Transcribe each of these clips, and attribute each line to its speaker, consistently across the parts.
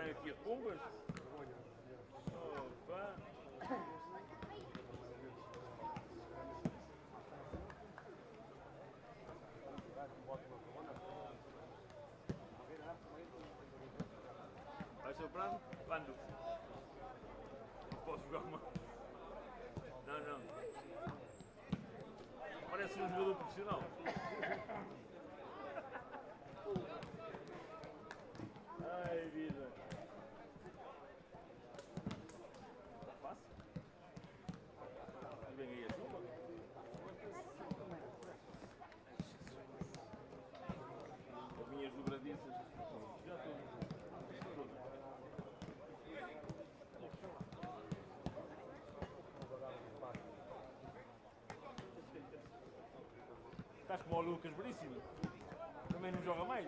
Speaker 1: entrarem aqui as pombas. Opa! Vai ser o prazo? Quando? Posso jogar uma? Não. Parece um jogador profissional. Ai, vida. Está fácil. E vem aí a chuva. As minhas dobradiças. Já estou. Estás como o Lucas Veríssimo. Também não joga mais.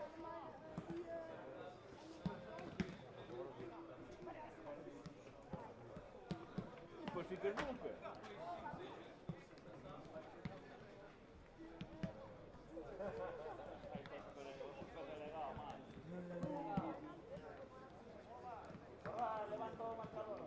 Speaker 1: E depois ficas nunca. Levanta o marcador.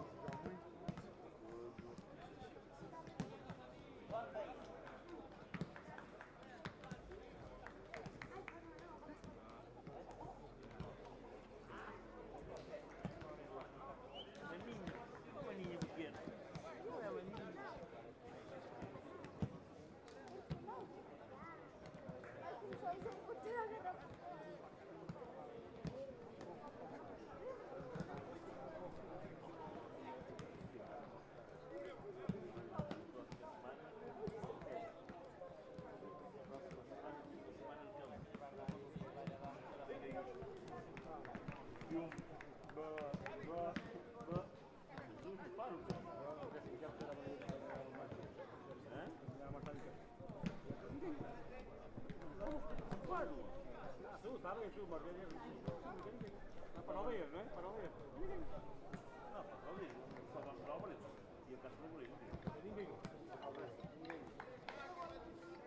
Speaker 1: Maninha pequena. Não é maninha. Para o YouTube, para o ver, não é? Para o ver. Não, para o ver. Só para o ver. E eu quero para o ver. Ninguém.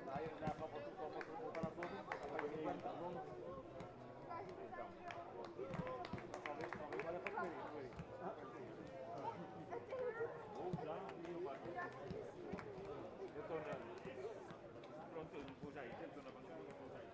Speaker 1: Daí já para botar a todo. Então. Talvez valha para comer. Ou já e eu bato. Eu estou na... Pronto, eu vou já ir. Eu estou na bancada e vou já ir.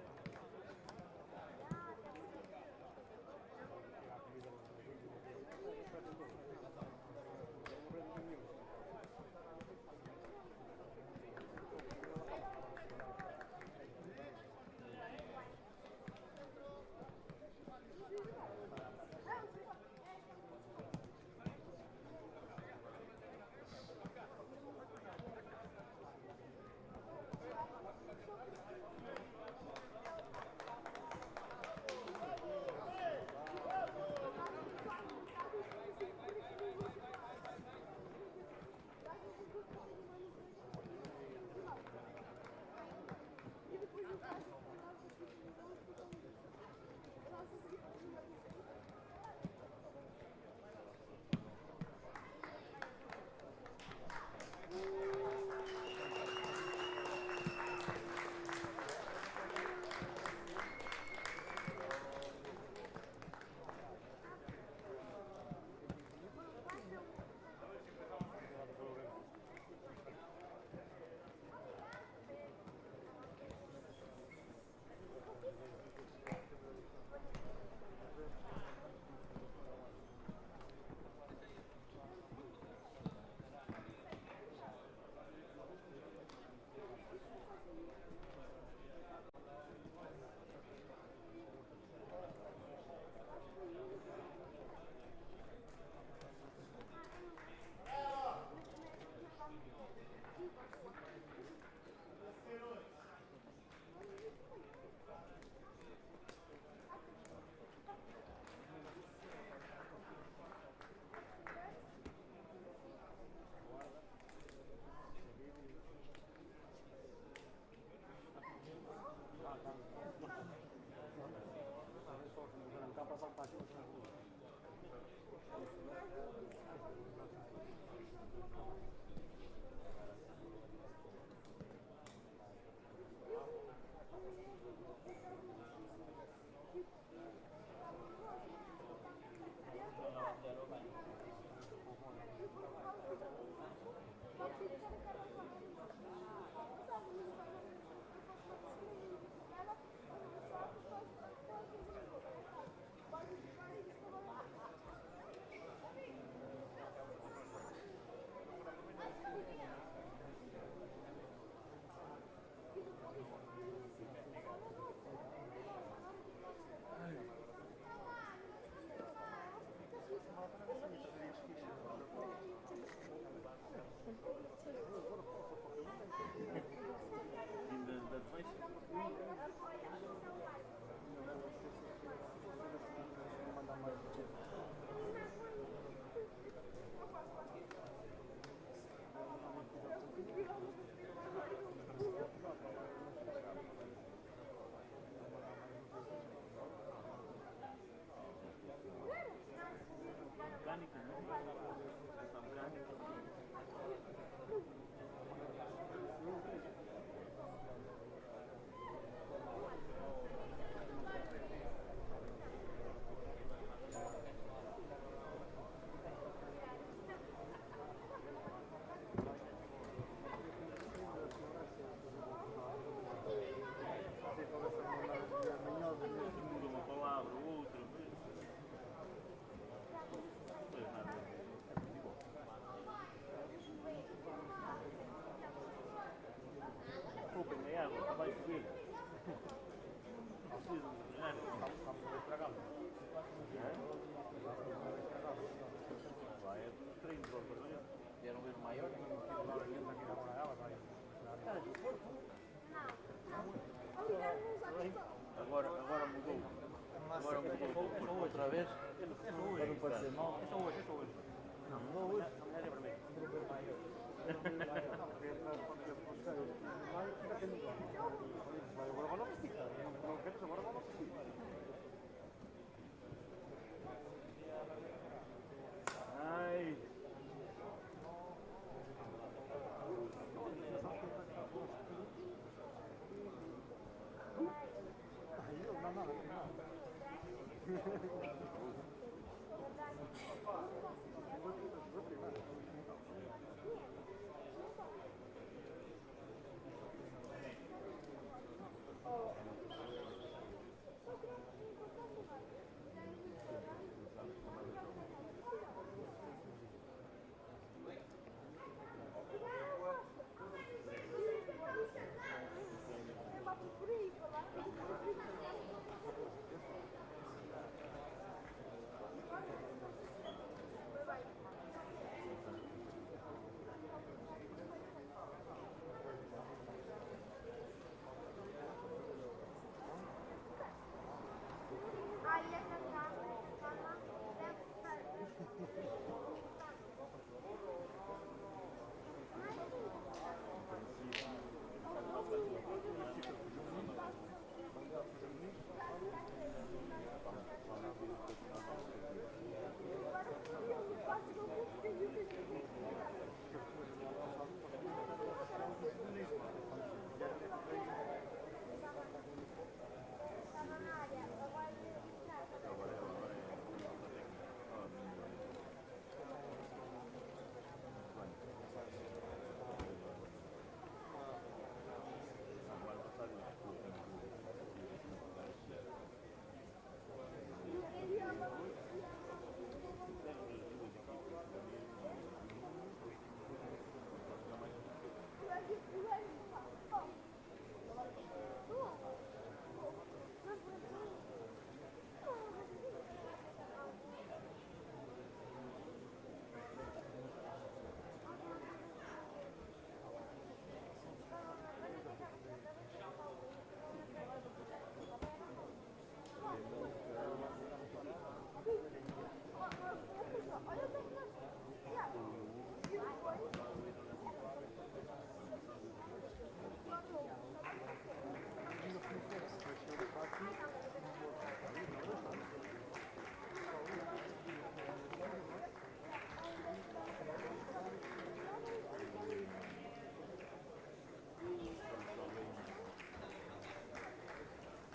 Speaker 2: Era um vez maior.
Speaker 1: Agora mudou. Agora mudou.
Speaker 2: Outra vez.
Speaker 1: Para não parecer mal. É só hoje. Não, mudou hoje. A mulher é vermelha. Agora não precisa. Não queres, agora não precisa. Ai.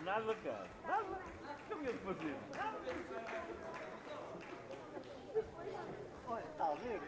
Speaker 1: Nada, cara. Nada. O que eu ia fazer? Olha, está a ver?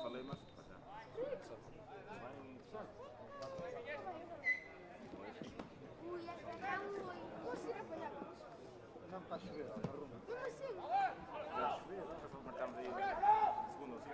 Speaker 1: Falei, mas
Speaker 2: Não está a chover, na Roma.
Speaker 3: Como assim?
Speaker 1: marcamos aí segundo assim.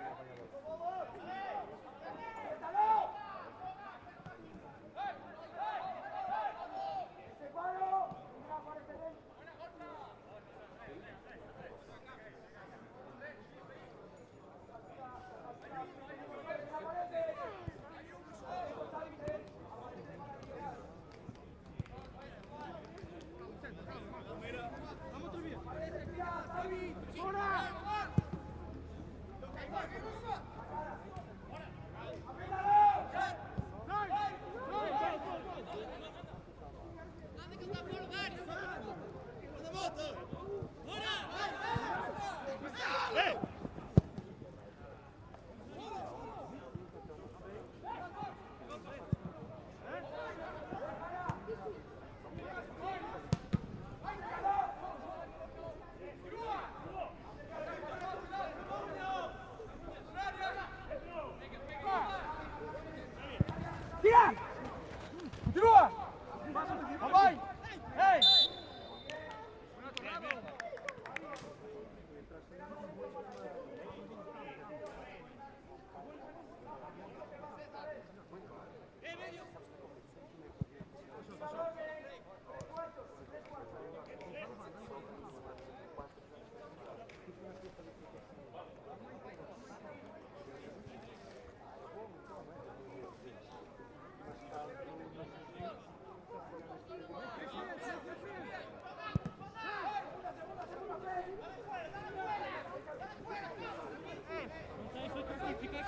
Speaker 2: Vamos,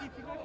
Speaker 1: Bien.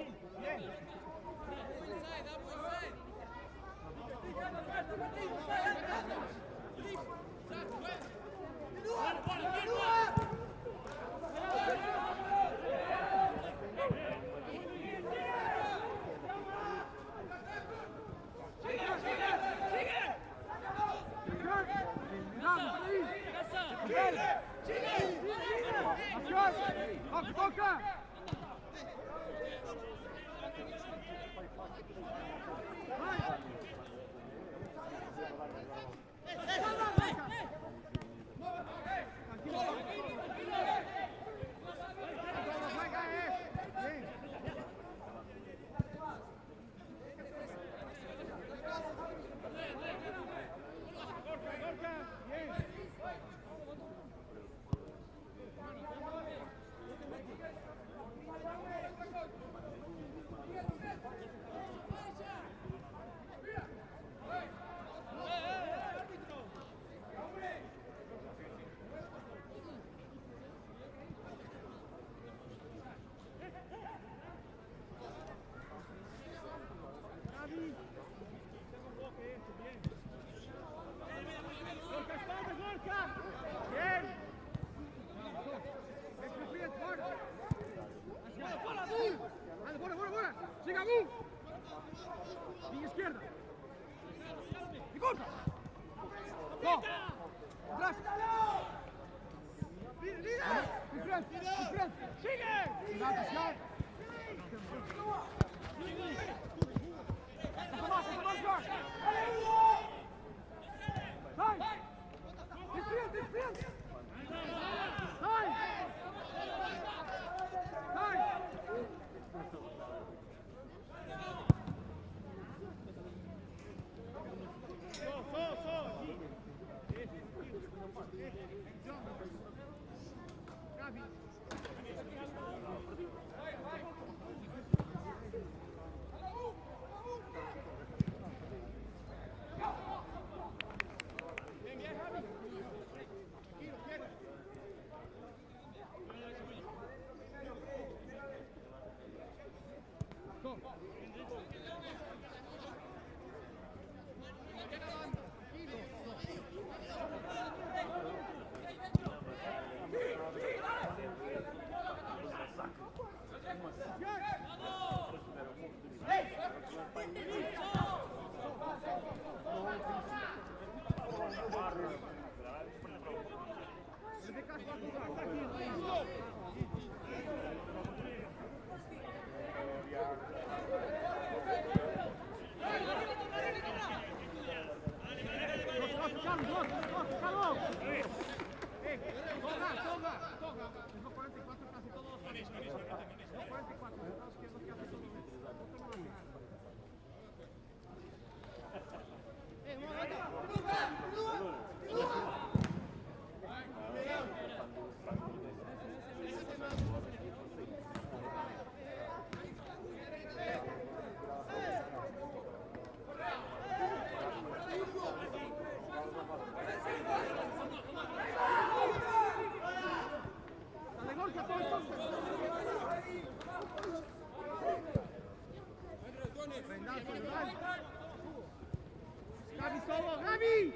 Speaker 3: Gaby solo, Gaby.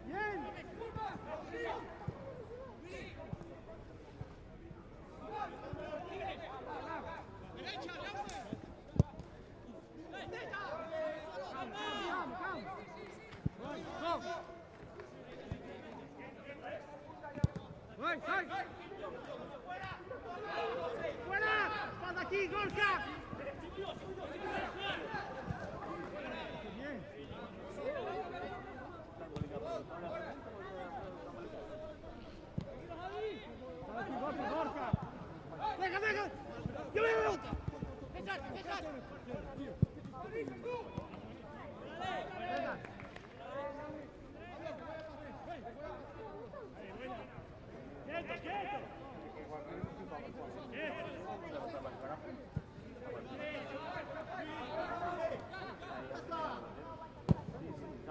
Speaker 3: Bien. ¡Fuera! ¡Pasa aquí, Gorka! ¡Deja, deja! ¡Yo veo!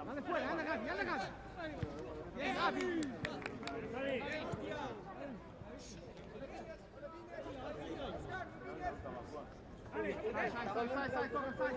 Speaker 3: ¡Anda fuera, anda Gaby, anda Gaby! ¡Bien, Gaby! Sai, corre, sai.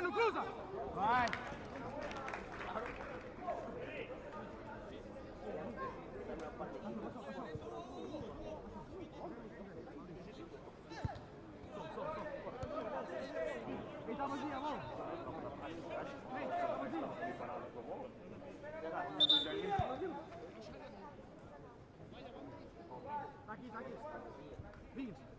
Speaker 3: No cruza! Vai! Estamos aqui, amor! Tá aqui, tá aqui! Vinha!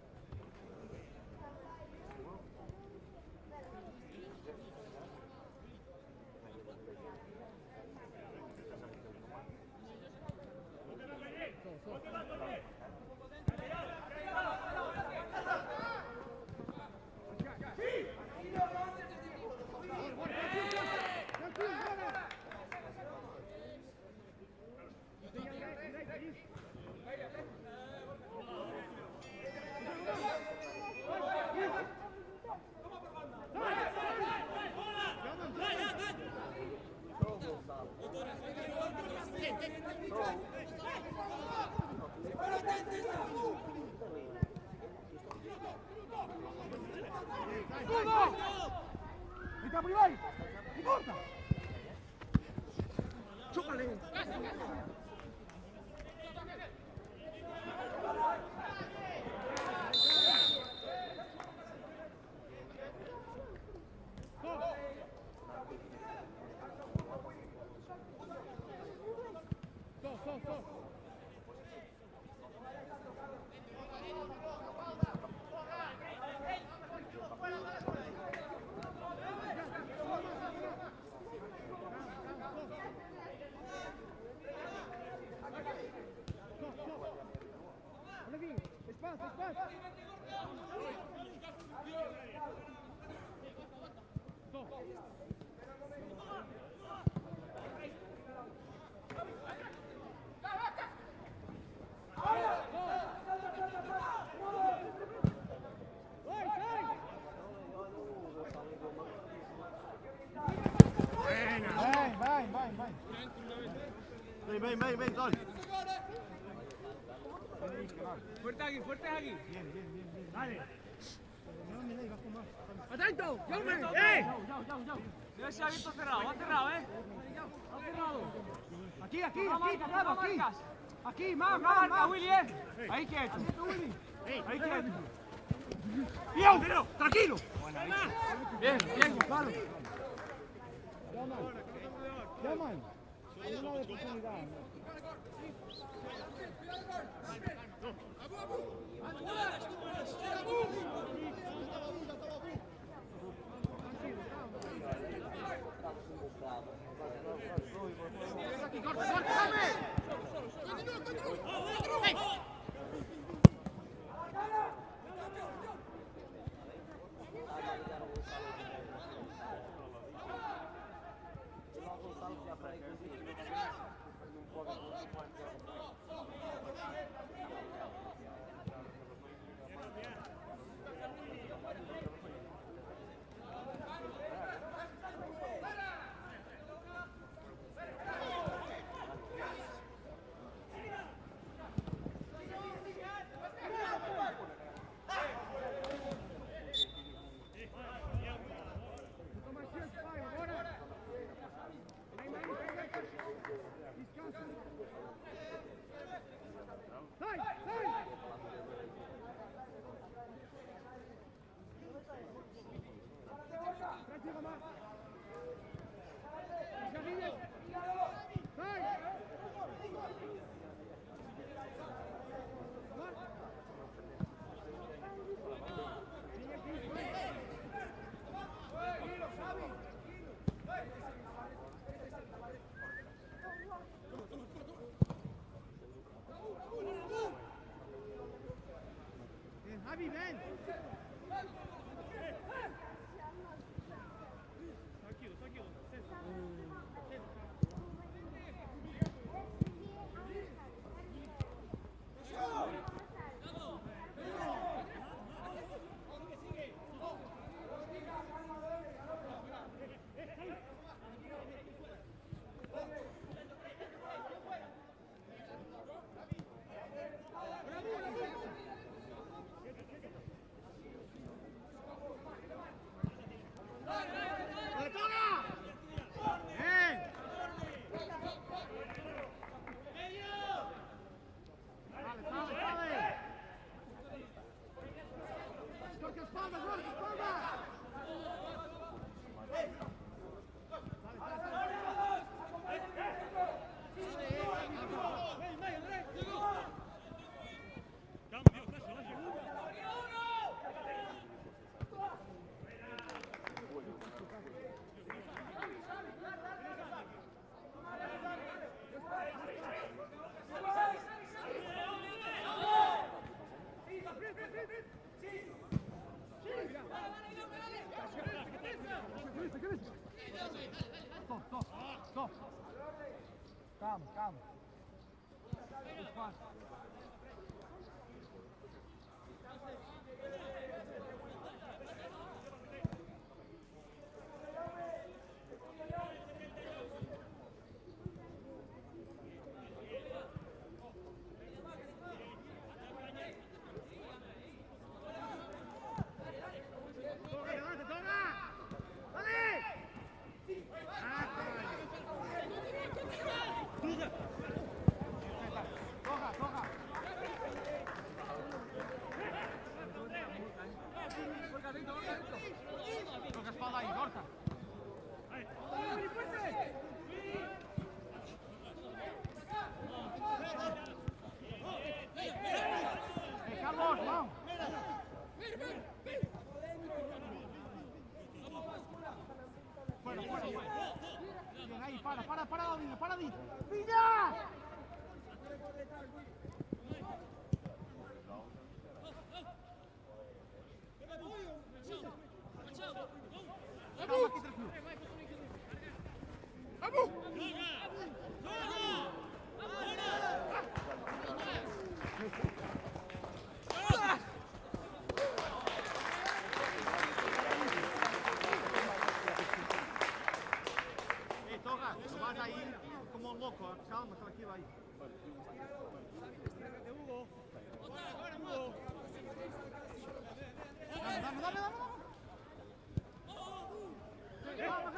Speaker 3: Vita privai! Mi porta! Giocale! Ven, Tony. Fuerte aquí. Bien. Dale. ¡Atento! ¡Llame!
Speaker 4: Debe ser abierto cerrado, va cerrado, Va cerrado.
Speaker 3: Aquí, aquí. Aquí, más.
Speaker 4: Willy,
Speaker 3: Ahí quieto. Ahí quieto. ¡Bien! ¡Tranquilo!
Speaker 4: Bien.
Speaker 3: Vale. Llaman. Hay una oportunidad. ven. Stop. Calm. Toca espalda ahí, corta. Carlos, vamos. Fuera. Bien, ahí, para, David. ¡Viña! Calma aqui, tranquilo. Ei, Toga, não vas aí como um louco, ó. Calma, tranquilo aí.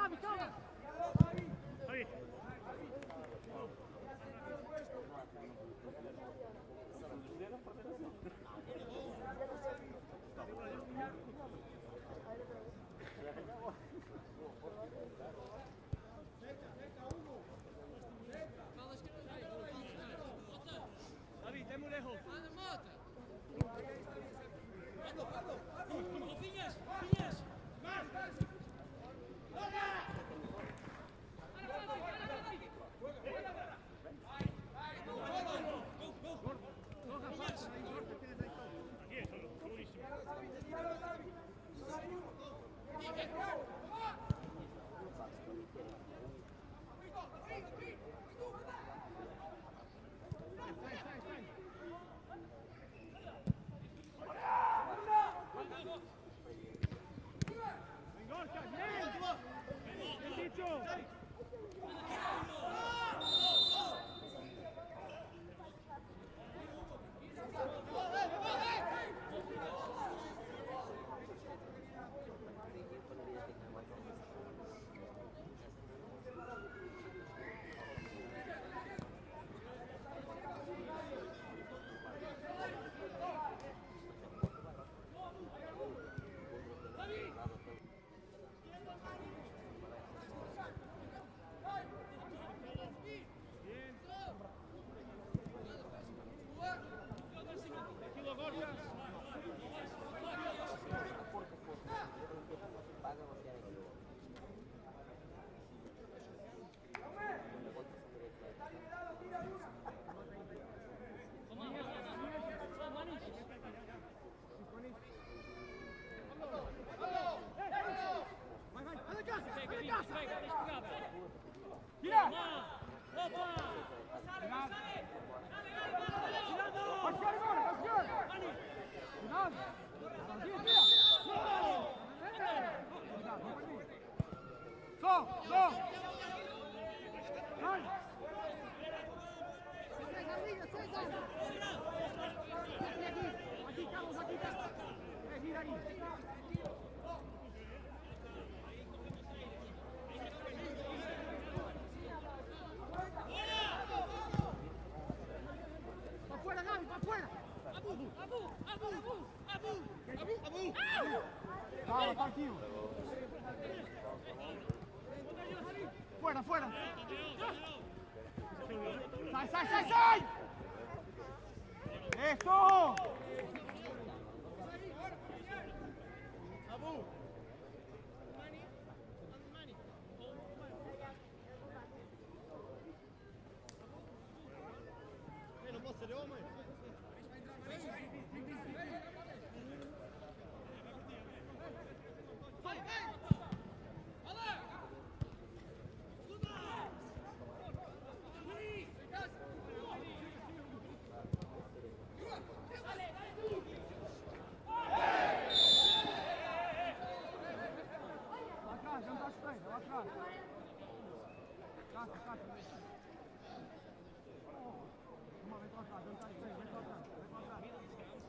Speaker 3: Dame. Calma.
Speaker 1: Ahí.
Speaker 4: David, está muy lejos. Fiñas. passa! Tira! Opa! Vai chegar agora, vai chegar! Cuidado! Som! Vai! Aqui, Carlos, aqui! Gira aí! ¡Para afuera, Gaby, para afuera! ¡Abu! Calma, Marquinhos! Fuera! ¡Sai! ¡Eso!
Speaker 3: Non posso essere uomo.
Speaker 4: Lá atrás! Cata! Vem para trás, vem para trás.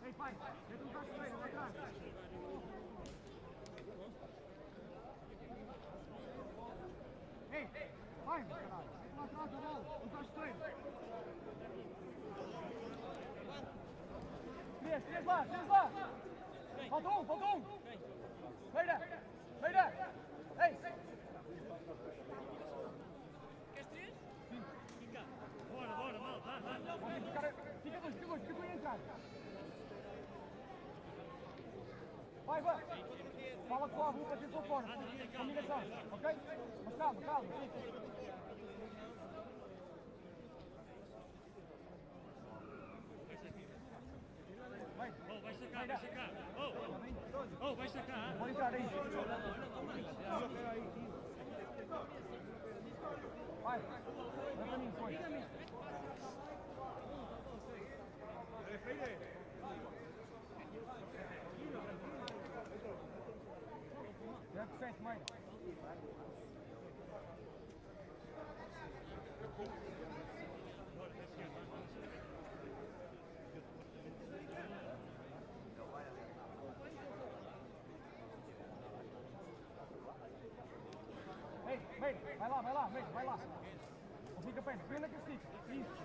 Speaker 4: Ei, pai, vem para trás, vem para trás. Ei, vai, caralho. Vem para trás da bola, não estás estranho. Três lá. Falta um. Feira. Ei.
Speaker 1: Queres três? Sim. Fica. Bora, mal, vai.
Speaker 4: Fica dois e entrar. Vai. Fala com a Abu para ter tua fora. Combinação, ok? Mas calma.
Speaker 1: Vai sacar. Vai sacar.
Speaker 4: Pode entrar aí. Vai para mim, foi. Já que sente, mãe. Ei, vai lá. Não fica perto, pena que estica. Isso.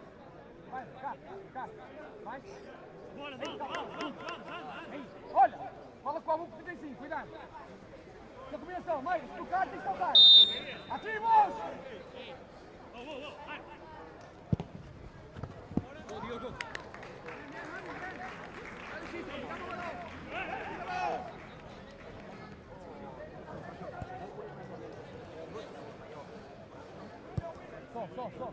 Speaker 4: Vai, cá. Vai.
Speaker 1: Bora, vamos.
Speaker 4: Ei, olha, fala com a Abu 35, cuidado. Na combinação, mãe, se tocar, tem que saltar. Ativos!
Speaker 1: Vai.
Speaker 4: Diogo. Só.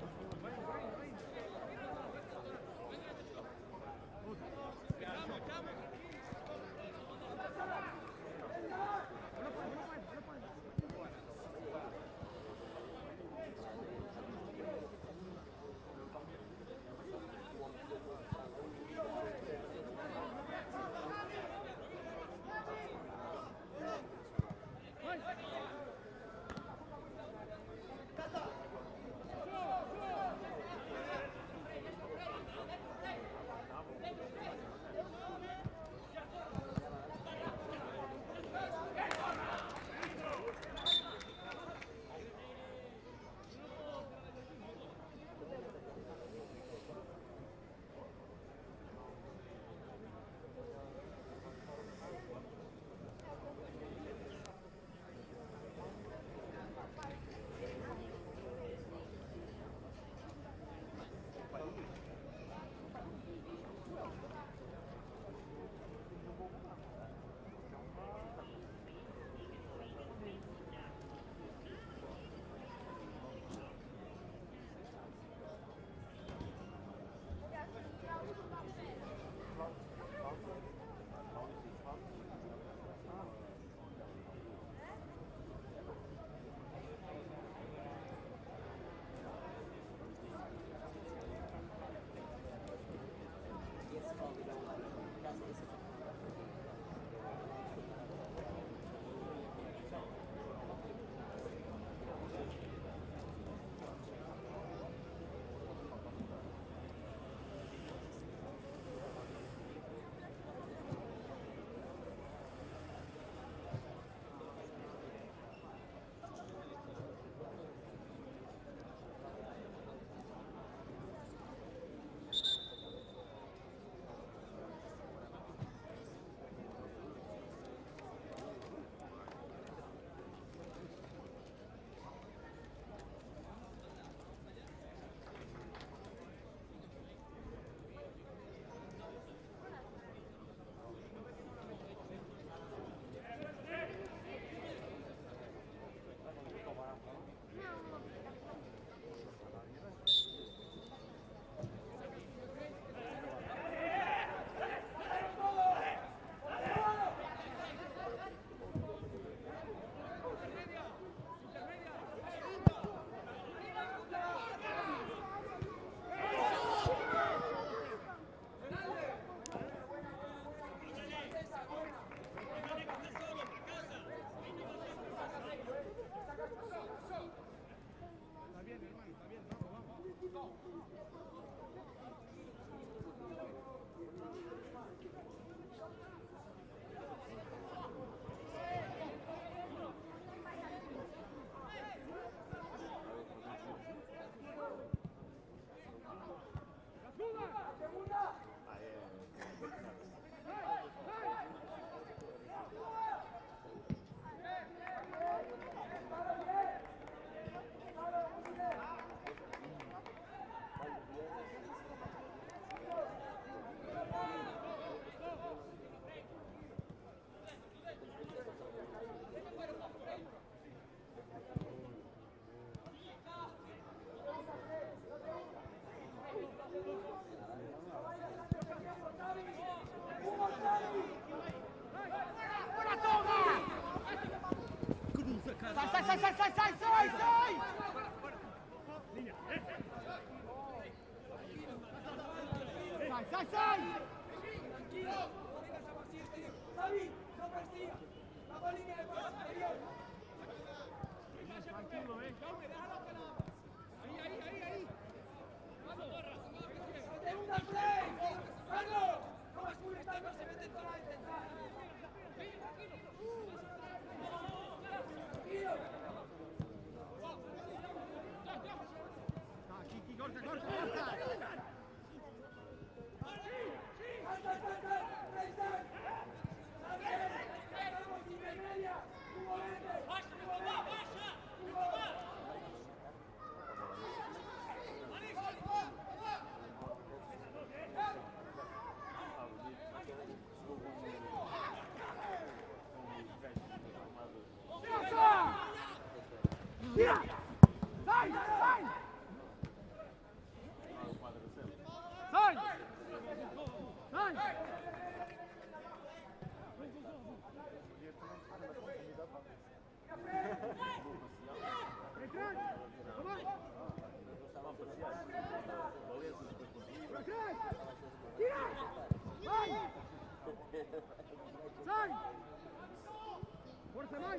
Speaker 4: Fuerza más.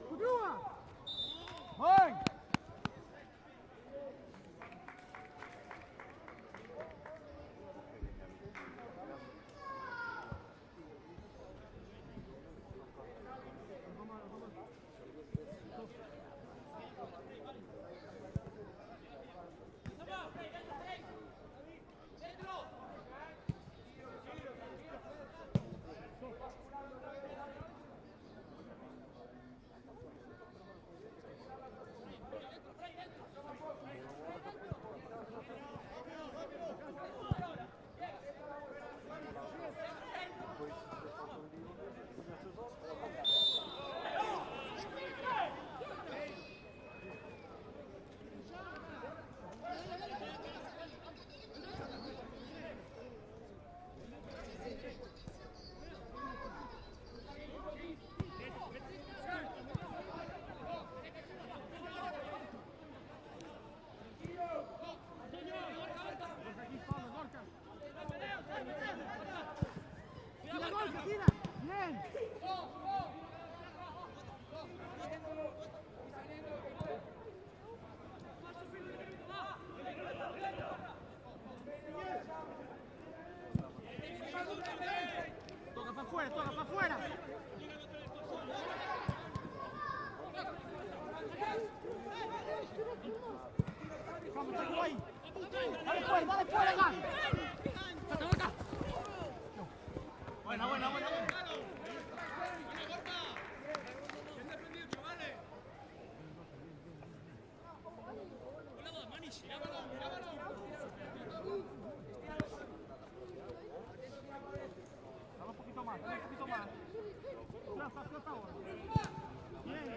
Speaker 4: Continúa. ¡Voy! Toca para afuera. Vamos, tengo ahí. Dale fuera, acá. Acá. Buena. Dale un poquito más. Flota ahora. Bien.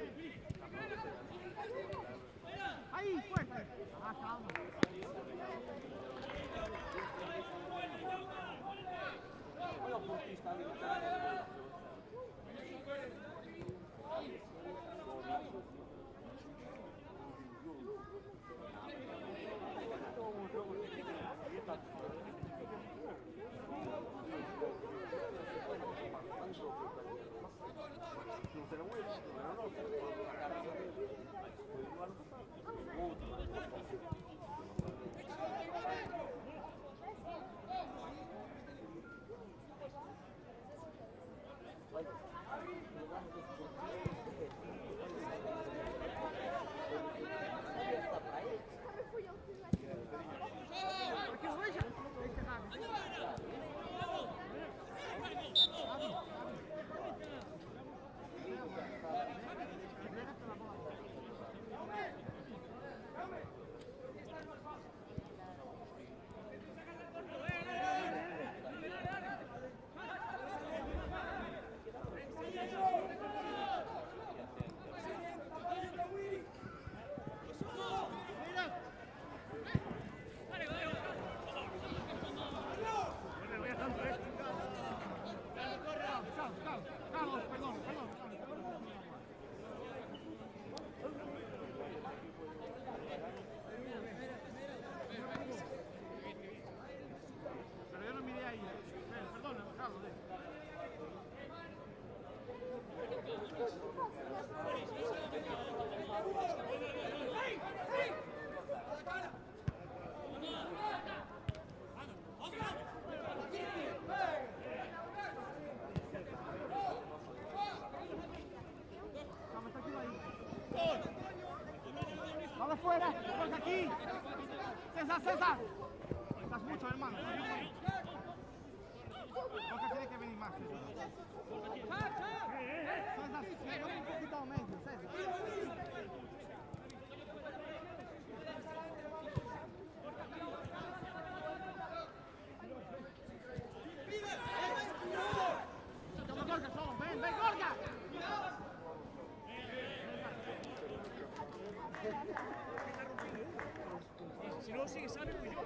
Speaker 4: Ahí, fuerte. Calma. Bola fuera, Gorka aquí. César, César.
Speaker 3: Estás mucho, hermano. Gorka tiene que venir más. César, ven un poquito al medio, César. Toma Gorka, solo. Ven, ven, Gorka.
Speaker 1: Si no sigue sale, pues yo.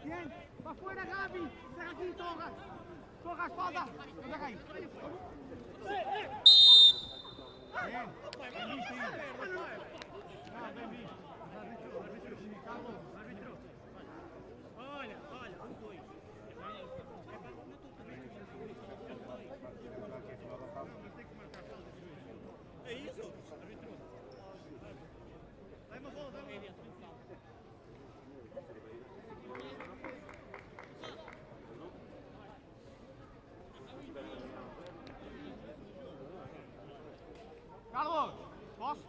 Speaker 4: Bien, va fuera Gaby. Deja aquí, Togas. Togas, falta. No deja ahí.
Speaker 3: Bien. Ven, sí. No, ven, ven. Árbitro, Carlos, árbitro.
Speaker 1: Olha, um dois. É isso? Árbitro.
Speaker 3: Dai uma bola, dai uma bola. Carlos, posso?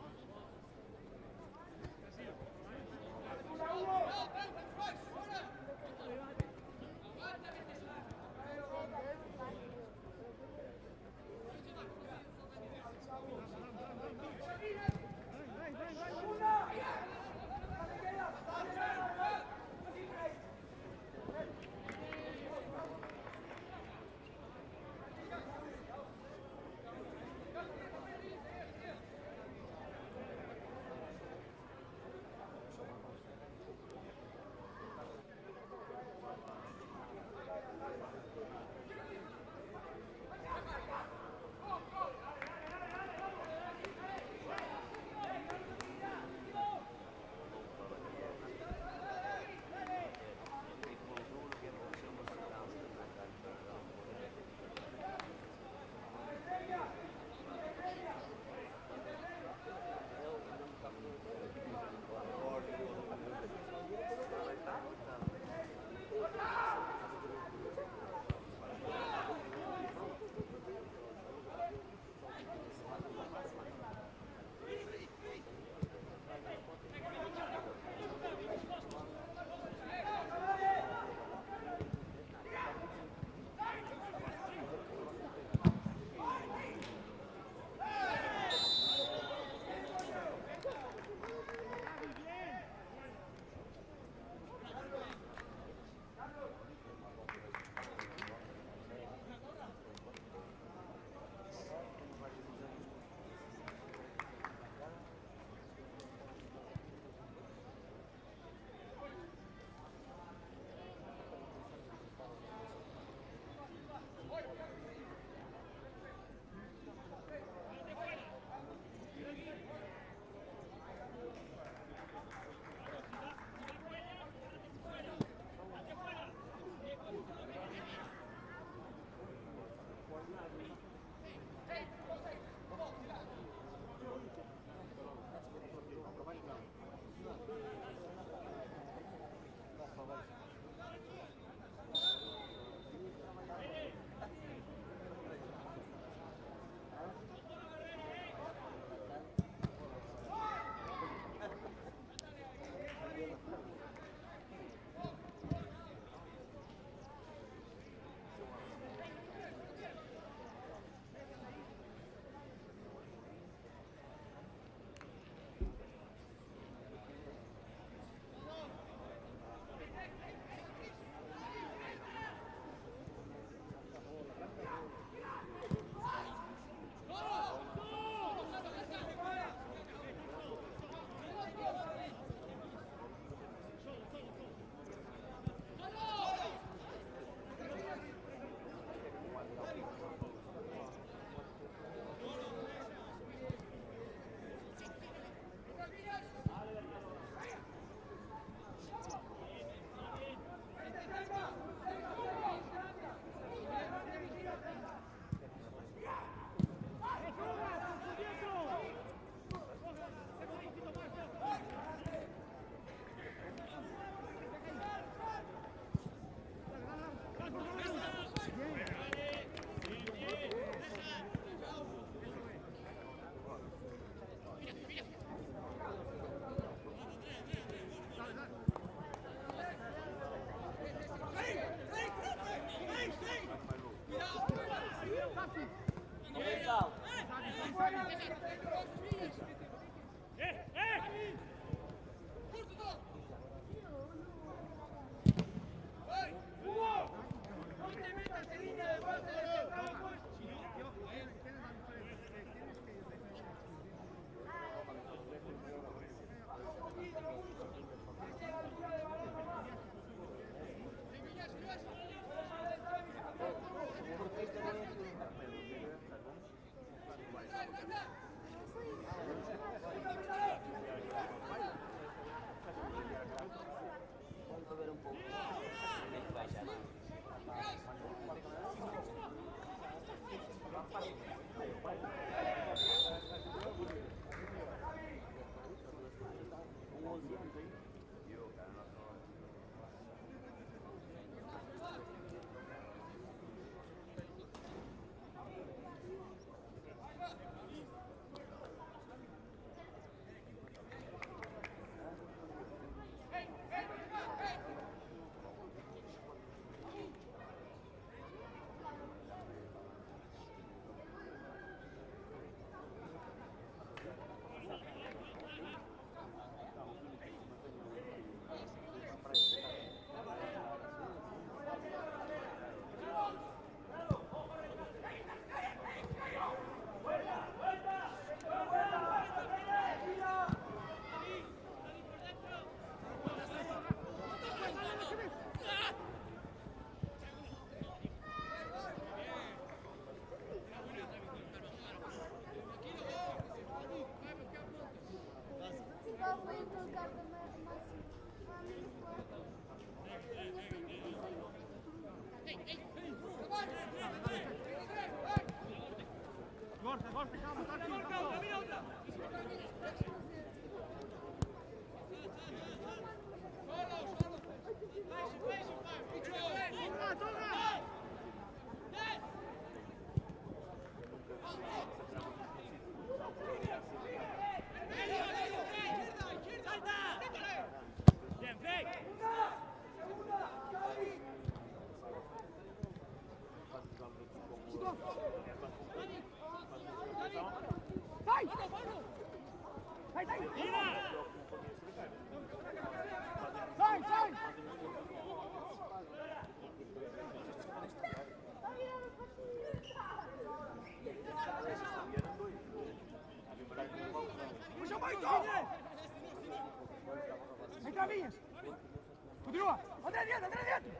Speaker 4: Continua! André dietro, André dietro!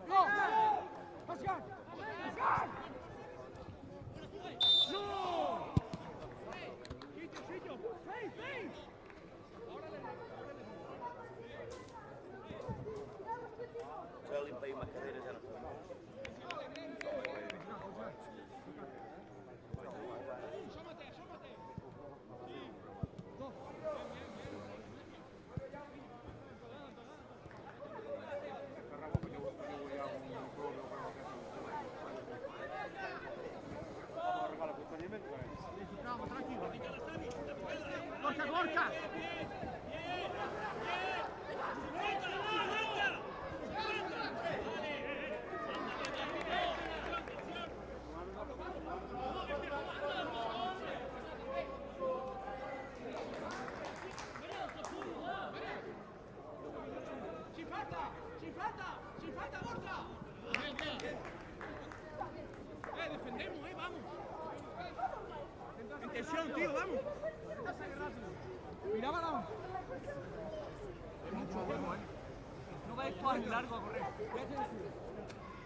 Speaker 4: No! Pascal! Pascal! No! Sitio! Hey!
Speaker 1: Já limpei uma cadeira, já não foi.
Speaker 3: Gorka!
Speaker 4: Defendemos, vamos. Intención, tío, vamos. Mira, balón. No vais tan largo a correr.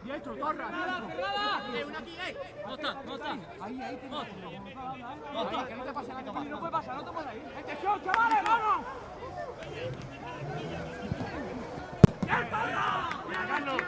Speaker 4: Dietro, torra. Cerrada. Una aquí, No está. Ahí, te no está. Que no te pase nada. No puede pasar, no te puedes ir. Intención, chavales, vamos. ¡Ya está! ¡Carlos!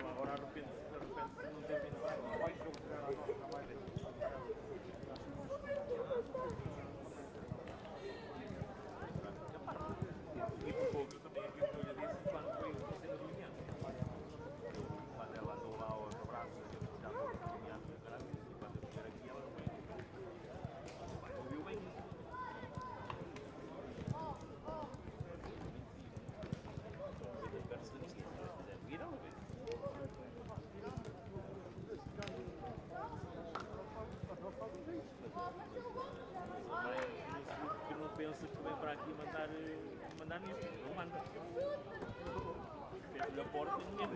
Speaker 1: Agora de repente não tem vindo bem. Vai jogo tirar a nota, não vai ver. E por pouco também aquilo que eu lhe disse quando foi o cena do União. Quando ela andou lá ao abraço, já foi o União, e quando eu estiver aqui ela não veio. Ouviu bem isso. Viram? Que não pensas que vem para aqui mandar nisto, não manda. Fecho-lhe a porta e ninguém vê.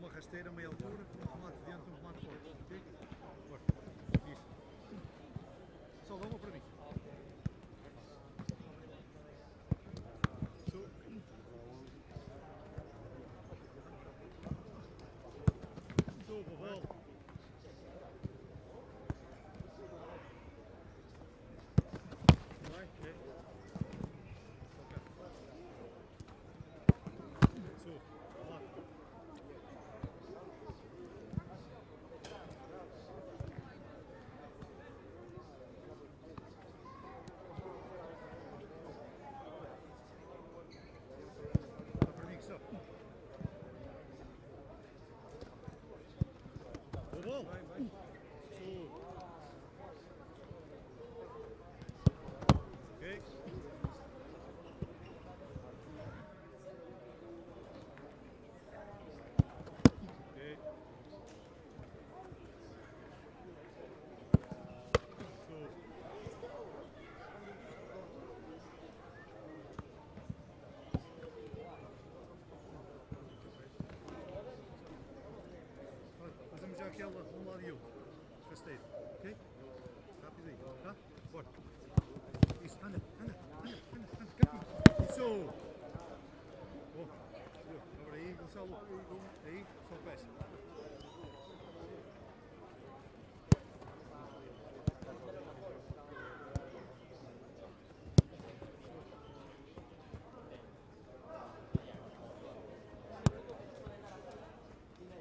Speaker 3: uma rasteira, meia altura, um remate dentro, um remate fora. Ok? Bora. Isso. Só dá uma para mim. So. So, ball. Right, okay. So, lá. Para mim, só. O ball. So. Okay. Okay. So. Fazemos já aquela um lado e outro. Rasteiro. Ok? Rápido aí. Tá? Bora. Isso. Anda. Capi. Isso. Bom. Agora aí, Gonçalo. Aí, só o pés.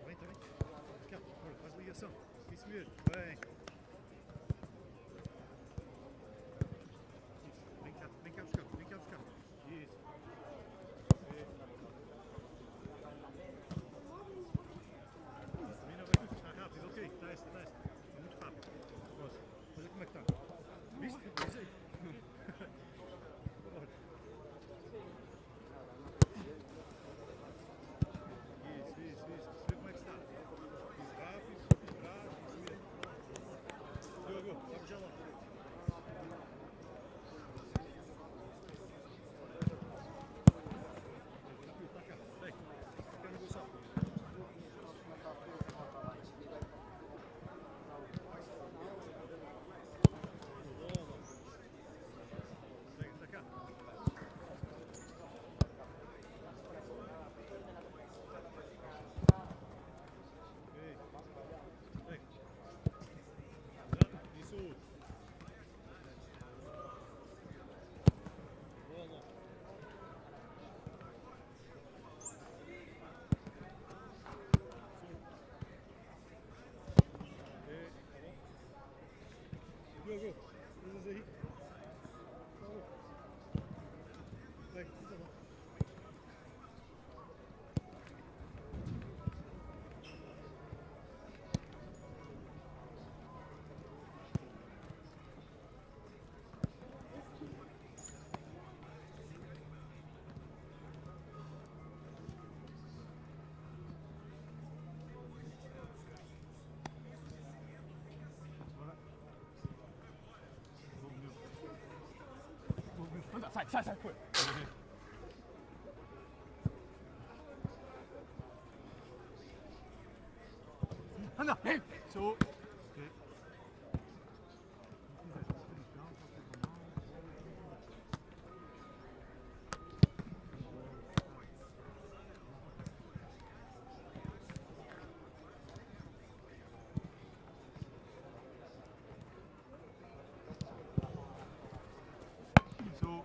Speaker 3: Vem, tá bem. Cá, bora, faz ligação. Isso mesmo. Bem. Isso. Vem cá buscar. Isso. Domina bem. Está rápido, ok. Teste. Está muito rápido. Pronto. Olha como é que está. Viste? Diz aí. Bora. Isso. Perceber como é que está. Isso rápido, atrás, isso mesmo. Diogo, vamos já lá. Está cá. Vem. Fica no Gonçalo. Vem, está cá. Vem. Isso. Bola. Diogo, coisas aí. Vem, pisa lá.
Speaker 4: Anda, sai, fuera. Anda, So. Okay. So.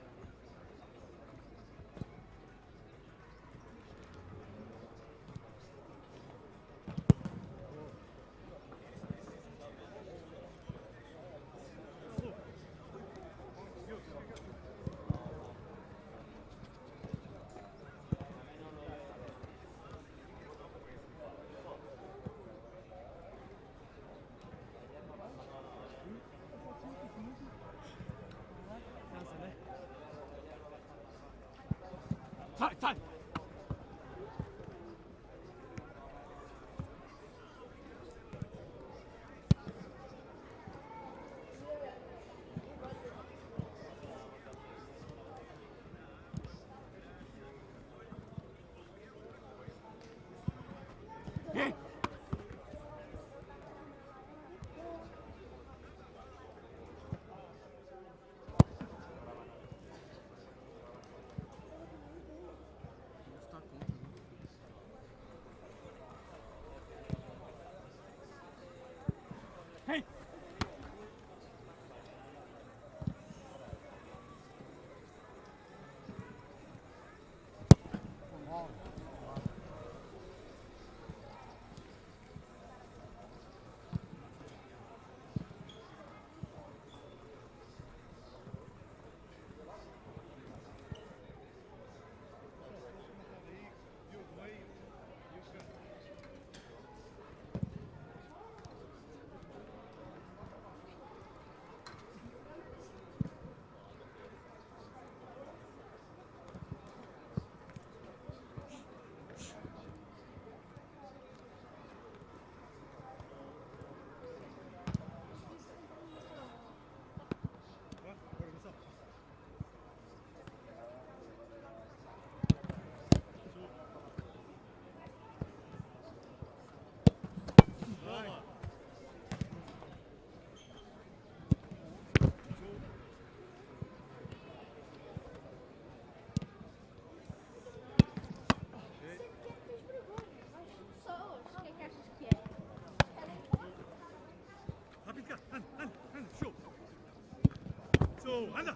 Speaker 4: Sai.
Speaker 3: Bien. Hey. Show. So, anda.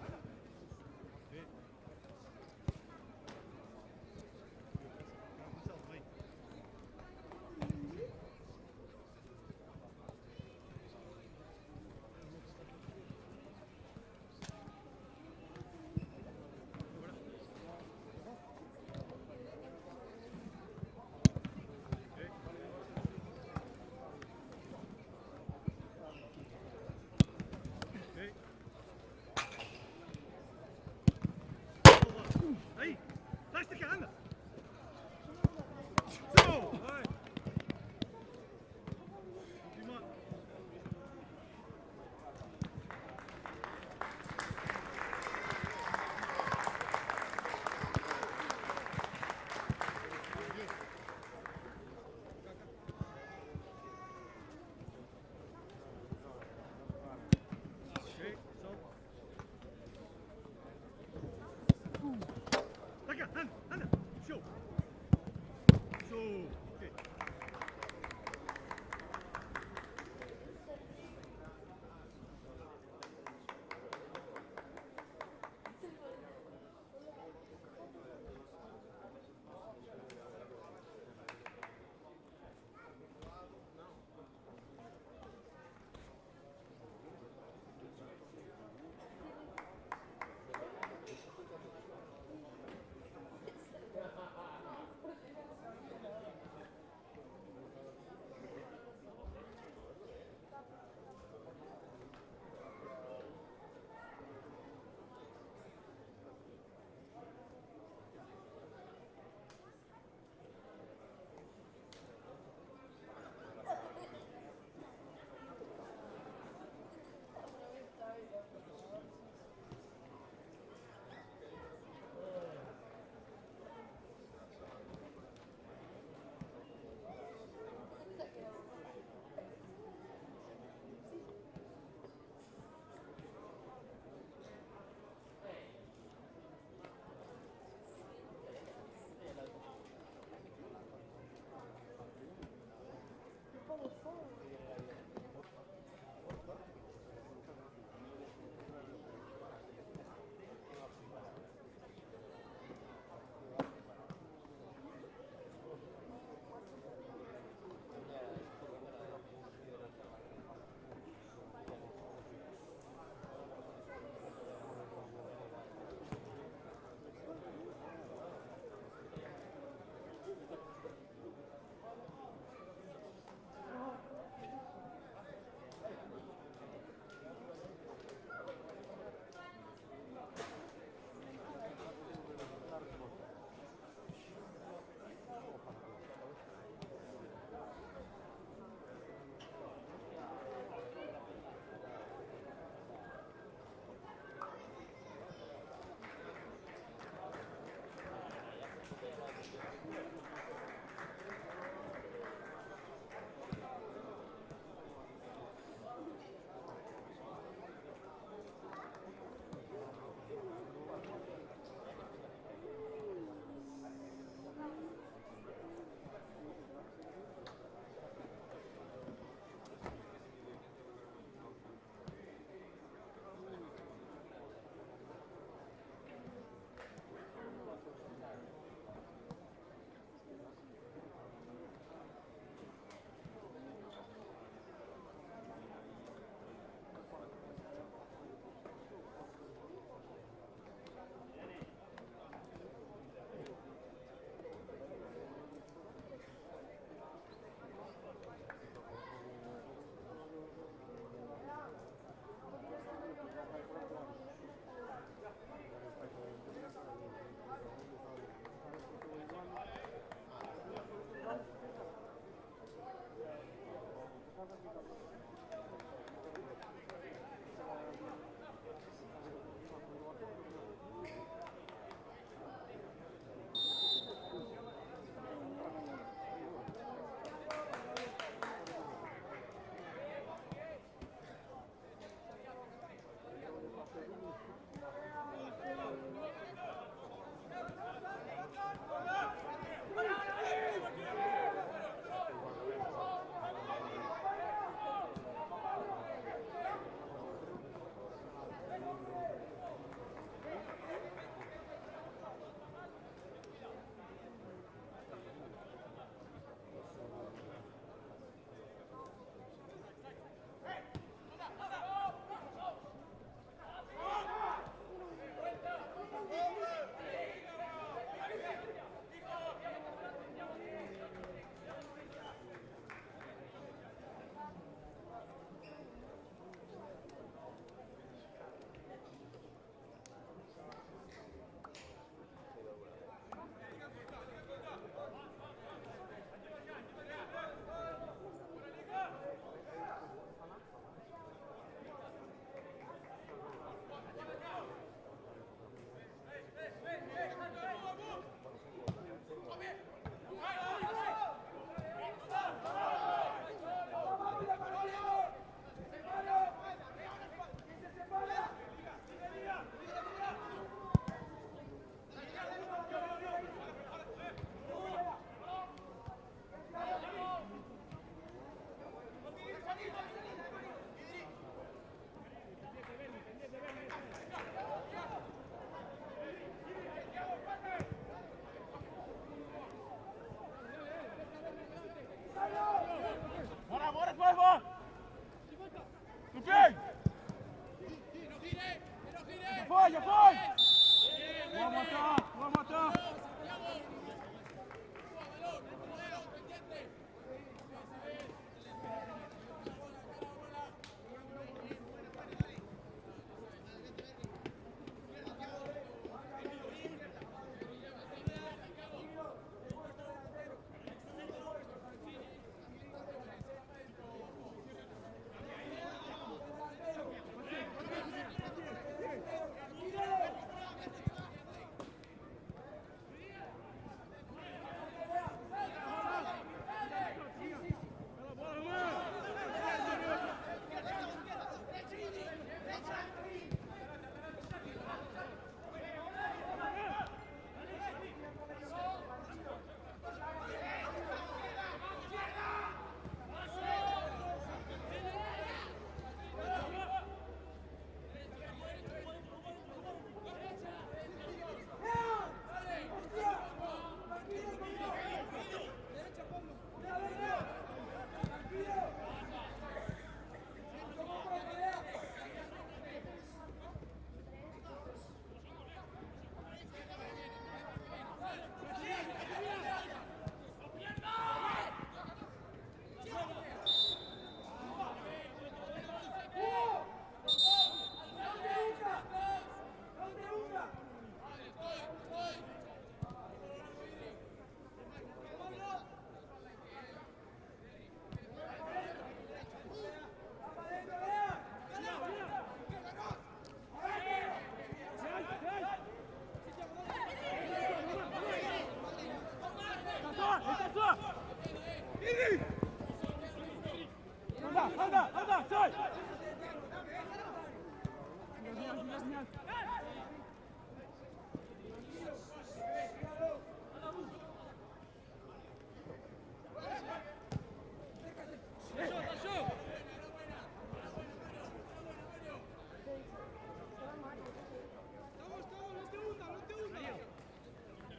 Speaker 4: anda, soy.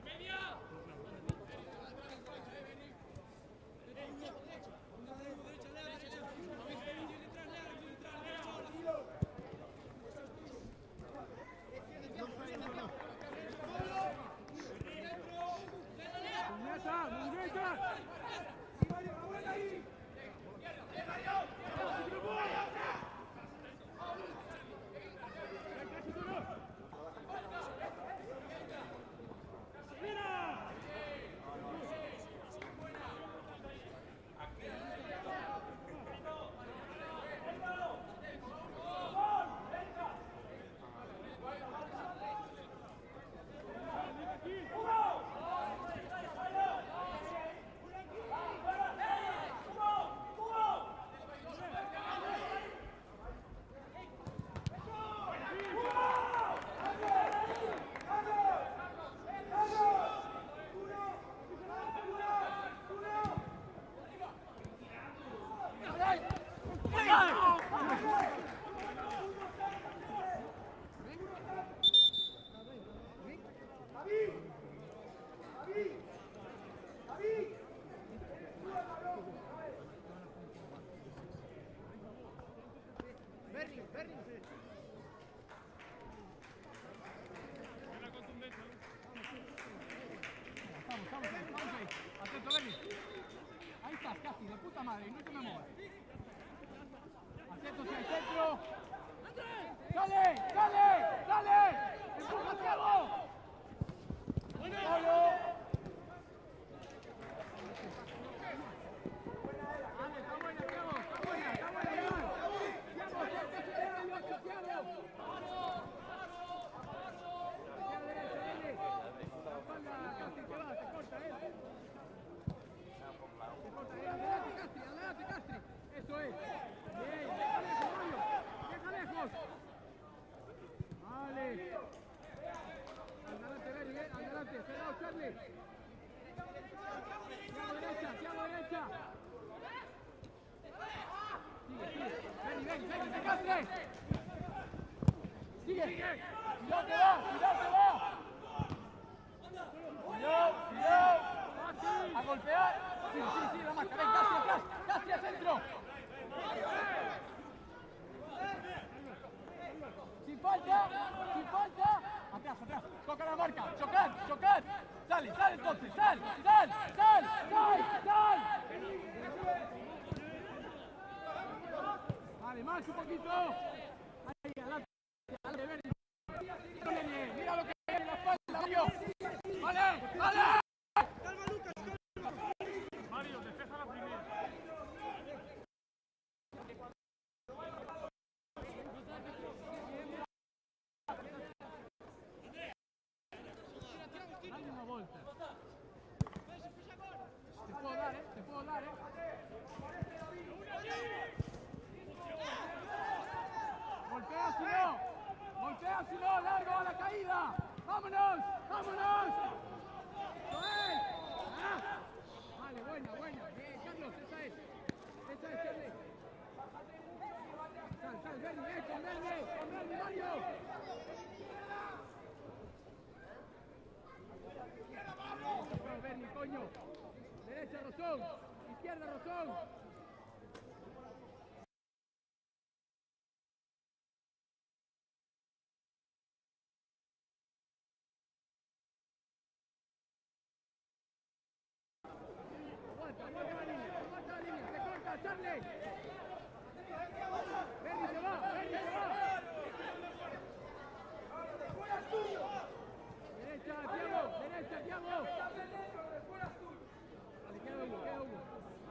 Speaker 4: Señal. Vamos ahí. Atento, Berni. Ahí estás, casi, de puta madre, no te me muevas. Atento hacia el centro. ¡Sale! ¡Empuja, Thiago! ¡Solo! Vale, está buena, Thiago, está buena, Thiago, Thiago. Adelante, Castri. Eso es. Bien, deja lejos. Vale. Adelante, Berry, adelante. Cerrado, Charlie. Thiago derecha. Sigue. Berry, Castri. Sigue. Cuidado que va. Cuidado. A golpear. Sí, la marca. Ven, Castri al centro. Sin falta. Atrás. Toca la marca. Chocar. Sale entonces. Sal. Vale, más un poquito. Ahí, adelante, Berni. Mira lo que hay en la espalda, Mario. Vale. Calma, Lucas. Mario, despeja la primera. Dale una volta. Te puedo dar, Golpea si no, largo a la caída. ¡Vámonos! ¡Joel! Vale, buena. Bien, Carlos, esa es, Charlie. Sal, Berni, con Berni, Mario. Berni, coño. Derecha, Rosón. Izquierda, Rosón. Aguanta la línea, se corta, Charlie. Berni se va. Derecha, Thiago. Vale, queda uno.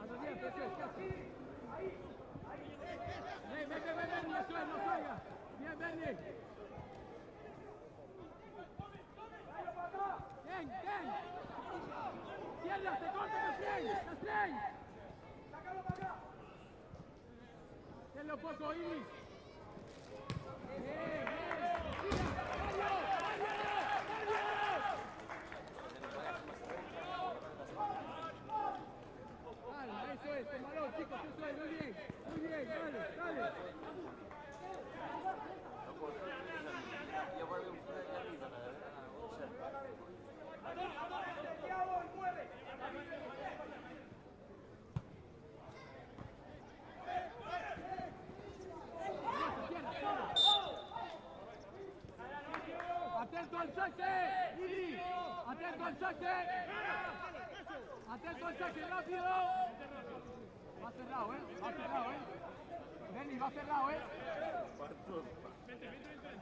Speaker 4: A los 10, eso es, casi. Ven, Berni, eso es, no salga. Bien, Berni. Bien. Cierra, se corta, Castrell. Sácalo para acá. Cambia un poco, Iris. Dale, eso es, con balón, chicos, eso es, muy bien, dale, dale.
Speaker 1: Io volevo fare la risa,
Speaker 4: Atento al saque, Idri. Atento al saque. Atento al saque, rápido. Va cerrado, va cerrado, Berni, va cerrado,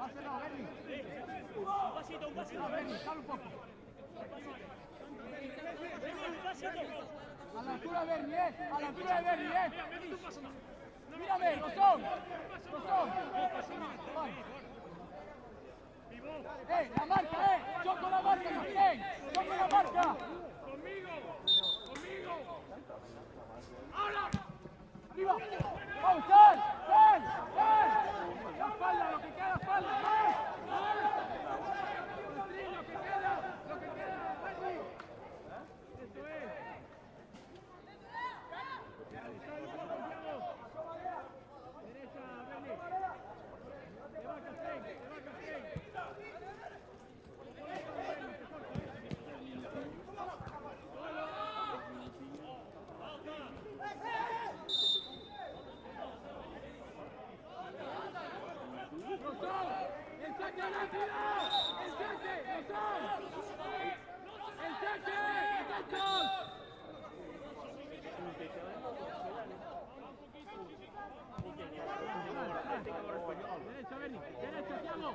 Speaker 4: Va cerrado, Berni.
Speaker 5: Un pasito.
Speaker 4: No, Berni, sal un poco. A la altura de Berni, a la altura de Berni, Mírame, lo son. La marca, yo con la marca también. Yo con la marca.
Speaker 5: Conmigo.
Speaker 4: ¡Ahora! ¡Arriba! ¡Vamos, sal! ¡La espalda, lo que queda, espalda! Lo que queda, Berni. Eso es. Derecha, Berni. Te va Castell. ¡El saque rápido! ¡El saque! Derecha, Berni. Derecha, Thiago,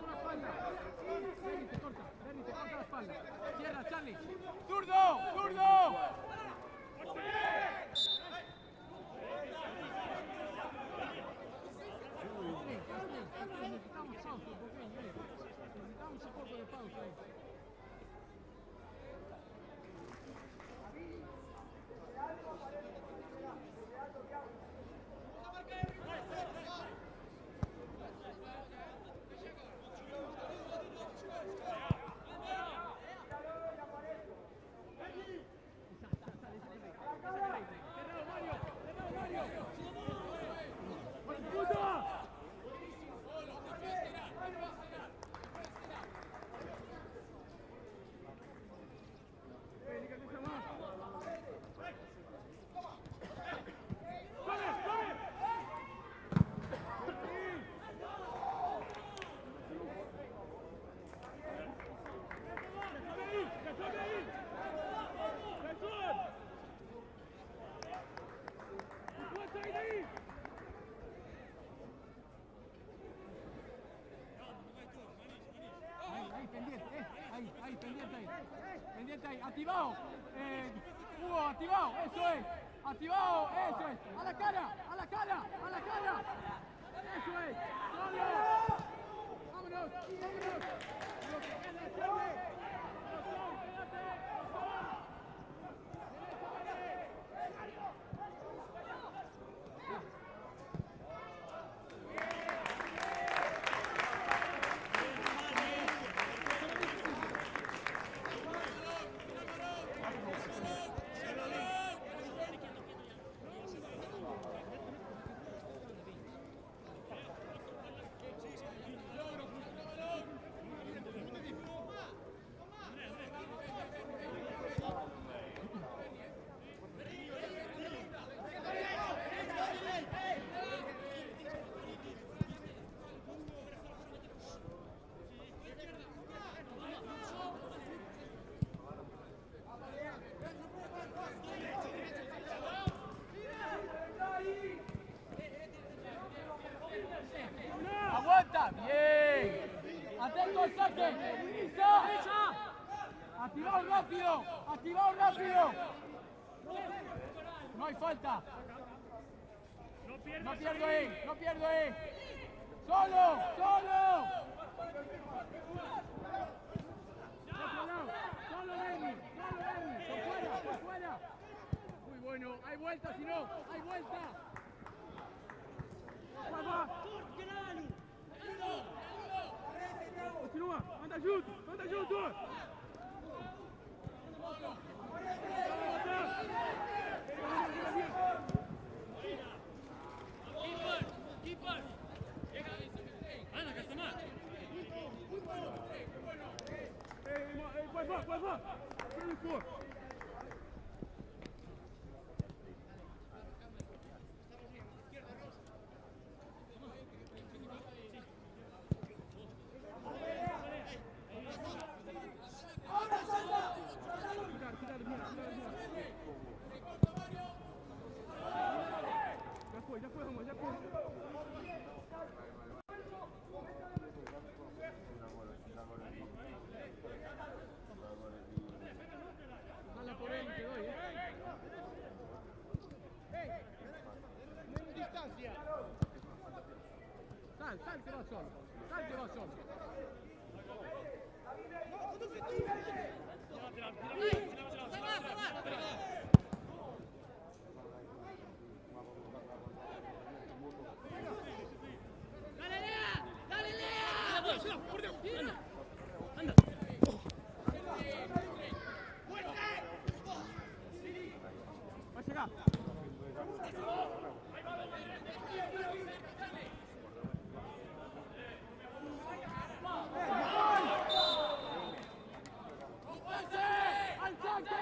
Speaker 4: la espalda. Berni te corta la espalda. Cierra, Charlie. ¡Zurdo! Necesitamos pausa un poquito, necesitamos un poco de pausa. Pendiente ahí, activado. Hugo, activado, eso es. Activado, eso es. A la cara. Eso es. Solo. Vámonos. Lo que queda, Charlie. ¡Aguanta! ¡Bien! ¡Atento al saque! ¡Isa! ¡Activado rápido! No hay falta. No pierdo ahí. ¡Solo! ¡Solo Berni! ¡Por fuera! Muy bueno. ¡Hay vuelta, si no! ¡Hay vuelta!
Speaker 5: Continua, anda junto, anda junto! Keeper! Anda, Castamar! Vai! Ele for! Já foi, Ramon, já foi. Dale por él, te doy, menos distancia. Sal, que va solo. Va a llegar. ¡Al saque!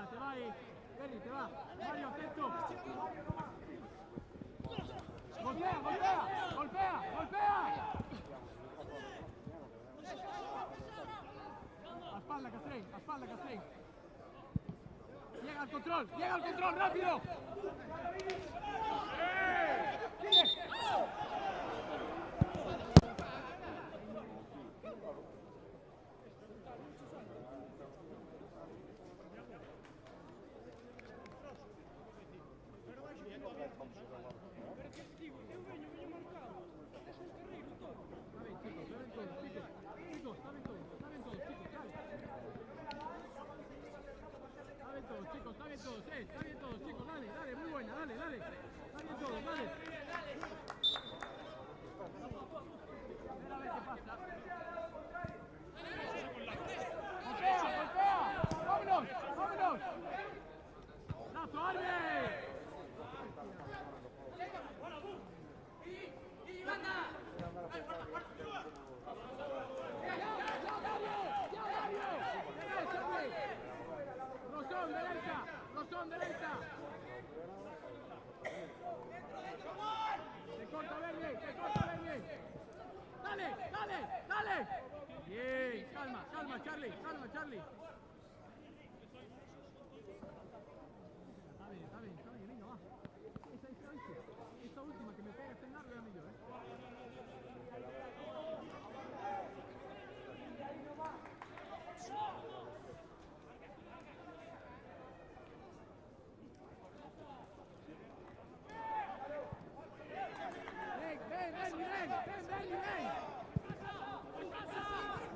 Speaker 5: Se va ahí. Berry, te va. Mario, atento. Golpea. A espalda, Castrein. Llega al control, rápido. Sigue. Está bien todos, chicos, dale, muy buena, dale. Está bien todos, dale. Mira a ver qué pasa. Golpea. Vámonos. Lazo, Arbe. Rosón, derecha. Se corta Berry. Dale. Bien, calma, Charlie. Está bien, venga, va. Esa última que me pega está en largo, ya me dio, Ven.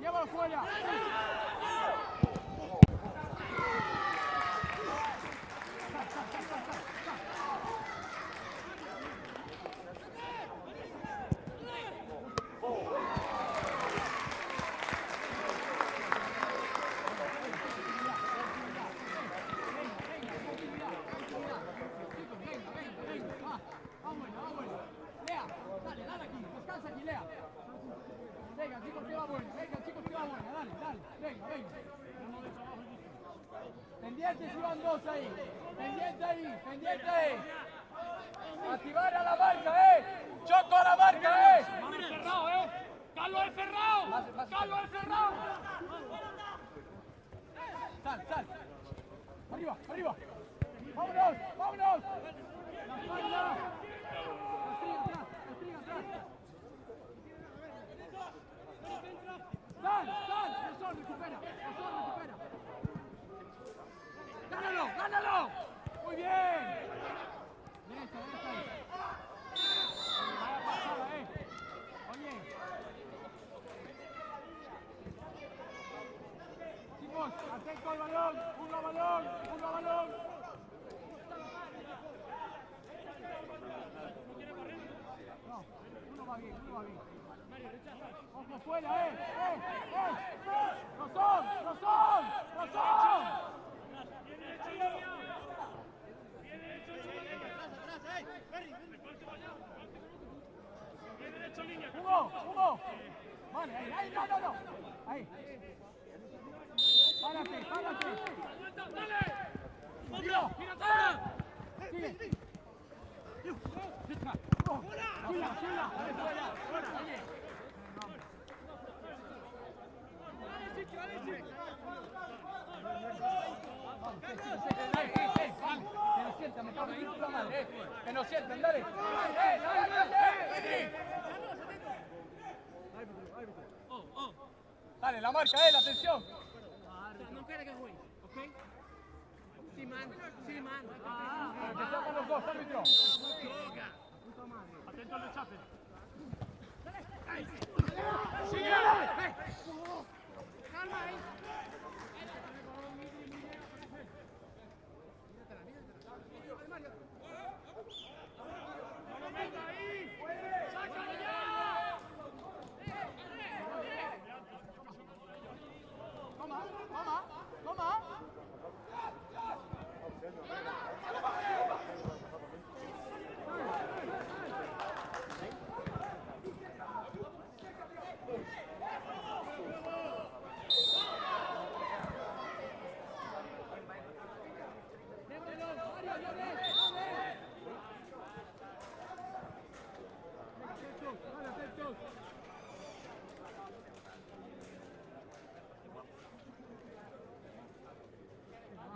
Speaker 5: Llévalo fuera. Venga, chicos, que va buena, dale, venga. Pendientes, iban dos ahí. Pendiente ahí. Activar a la marca, Choco a la marca, Mano cerrado, Carlos es cerrado.
Speaker 3: Sal. Arriba. Vámonos. La espalda. Castiga atrás. Sal. Rosón, recupera. Gánalo. Muy bien. Derecha.
Speaker 5: vamos, atento al balón, uno balón, uno balón. No, uno va bien, uno va bien. Ojo fuera, no son, no son, no son. Hugo, Hugo. Vale, ahí, no. Ahí. Párate. ¡Dale! ¡Sigue! Que nos sientan, dale. Dale, la marca, la atención.
Speaker 4: No quiere que juegue, ¿ok? Sí, man.
Speaker 5: Para que salgan los dos, árbitro.
Speaker 3: Atento al rechace.
Speaker 4: Calma ahí.
Speaker 5: Toma.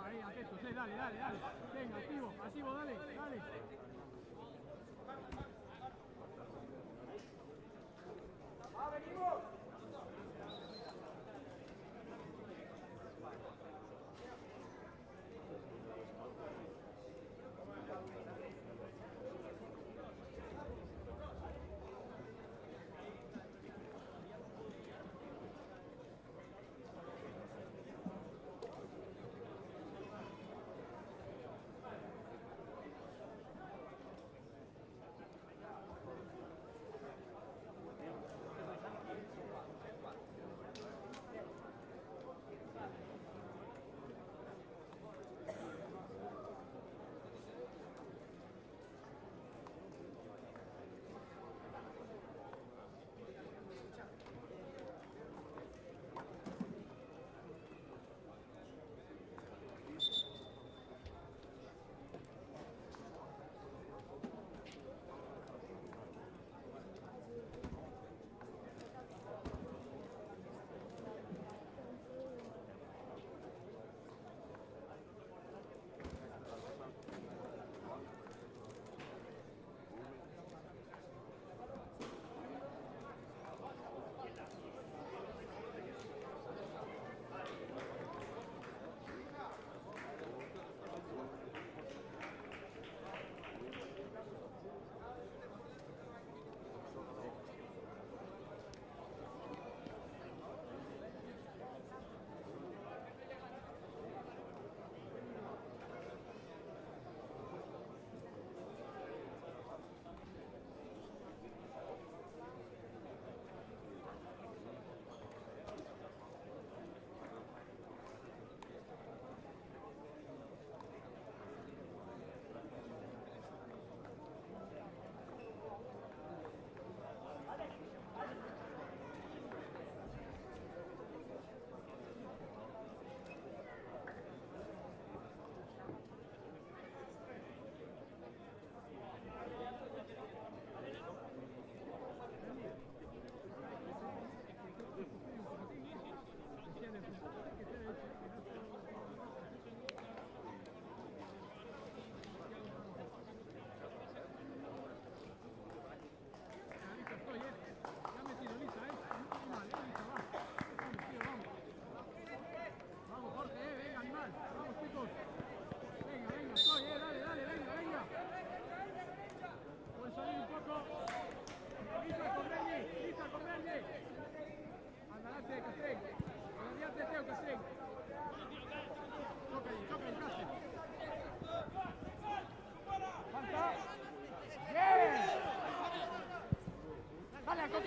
Speaker 5: Ahí, atentos, dale. Venga, activo, dale.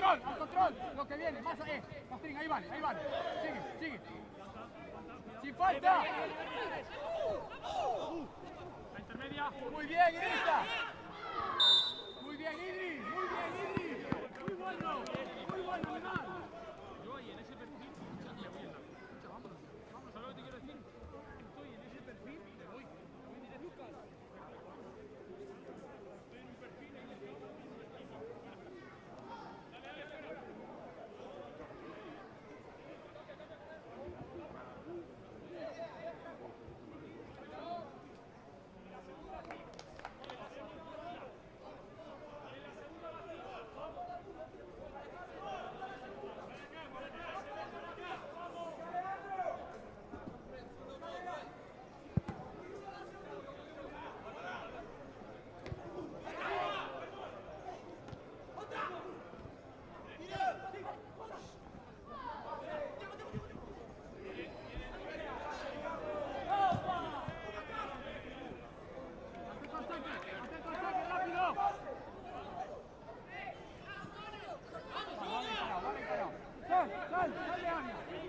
Speaker 5: al control, lo que viene, más, Castrín, ahí vale, sigue. Sin falta.
Speaker 4: La intermedia.
Speaker 5: Muy bien, Idrissa. Muy bien, Idris. Muy bueno, Alemán.
Speaker 4: Yo ahí en ese perfil, ya voy en la. Vámonos. ¿Sabes lo que te quiero decir? Estoy en ese perfil, me voy directo. Estoy en un perfil en el que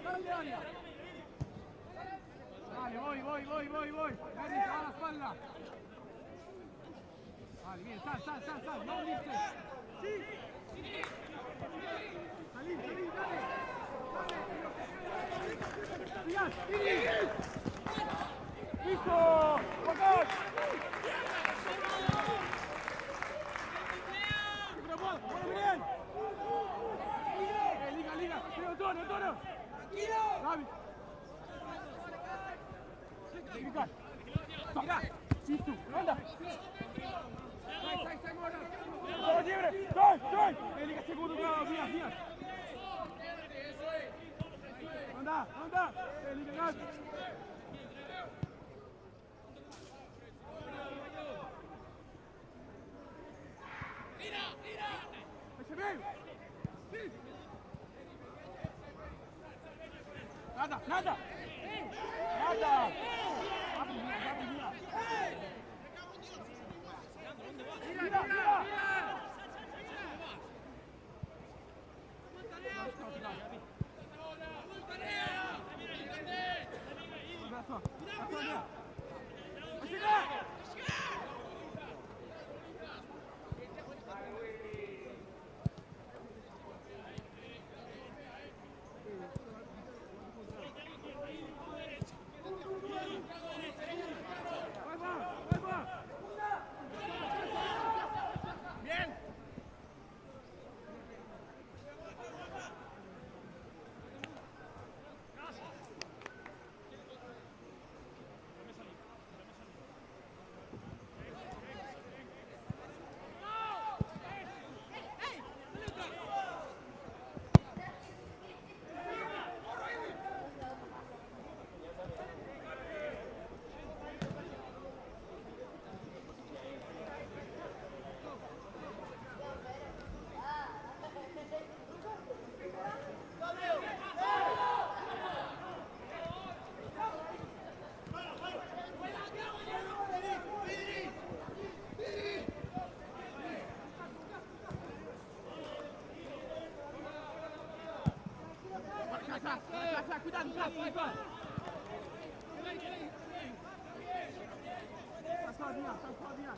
Speaker 5: Sal de área. Vale, voy. Henry, te va a la espalda. Vale, bien, sal. No unirse. Sí. Salí, dale. Sigan. ¡Listo! ¡Vamos! ¡Bien! Liga. Toro. Tranquilo. Gaby. Mira. Sí, tú. Anda. Solo libre. Soy. Liga segundo. Díaz. Anda. Liga Gaby. Nada. Mira. Cuidado. Todavía.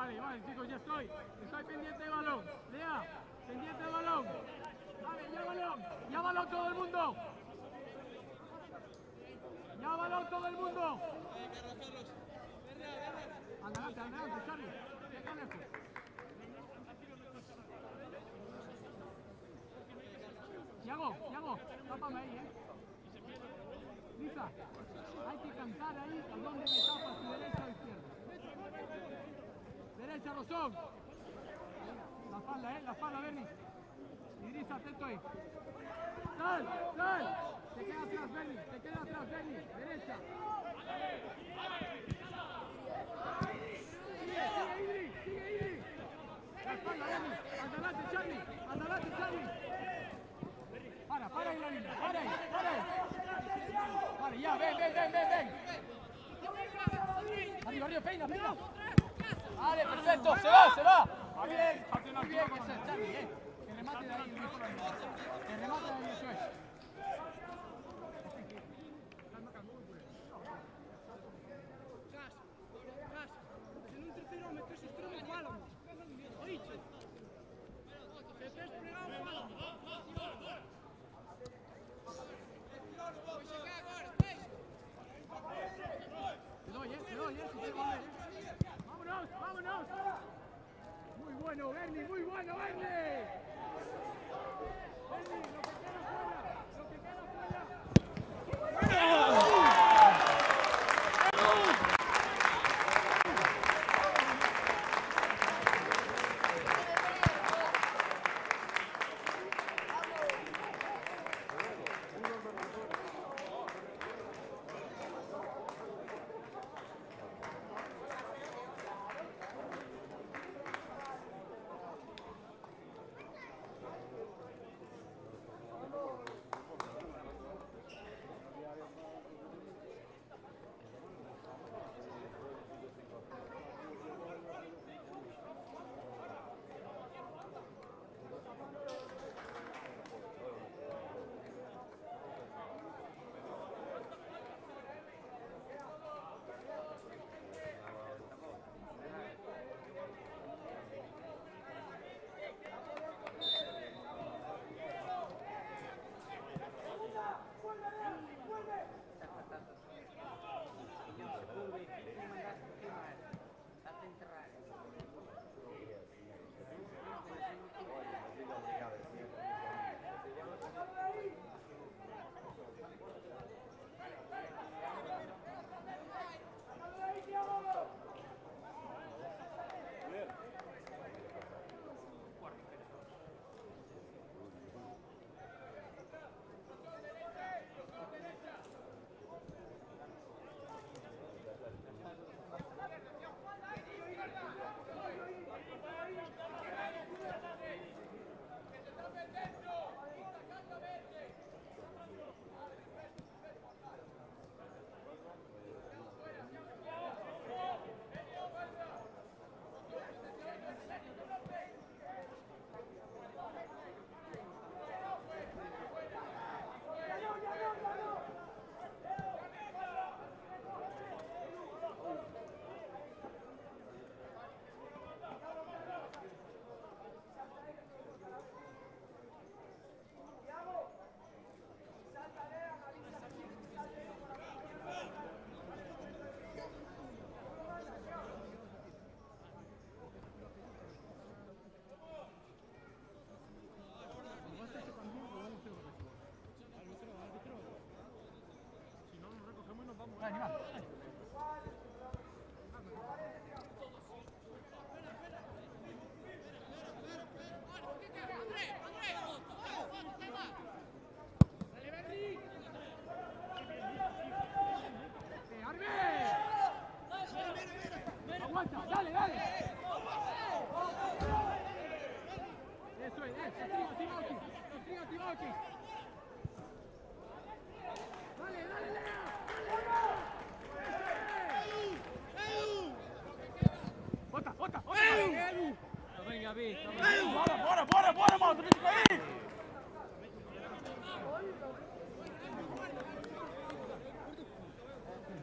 Speaker 5: Vale, chicos, ya estoy. Estoy pendiente de balón. Lea, pendiente de balón. Vale, ya balón. Ya balón todo el mundo. Ya balón todo el mundo. Adelante, Charlie. Deja lejos. Yago, tápame ahí, Lisa, hay que cantar ahí a dónde me tapas, si derecha o izquierda. Derecha, Rosón. La espalda, Berni. Idrissa, atento ahí. Sal. Te queda atrás, Berni. Derecha. Sigue, Idri. La espalda, Berni. Adelante, Charlie. Para ahí la línea, para ahí. Vale, ya, ven. Arriba, peina. Vale, perfecto, se va. Muy bien, ese es Charlie, que remate de ahí, eso es. Te doy, si te va. Vámonos. Muy bueno, Berni. Berni, lo que queda fuera. Bora, malta, vem aí!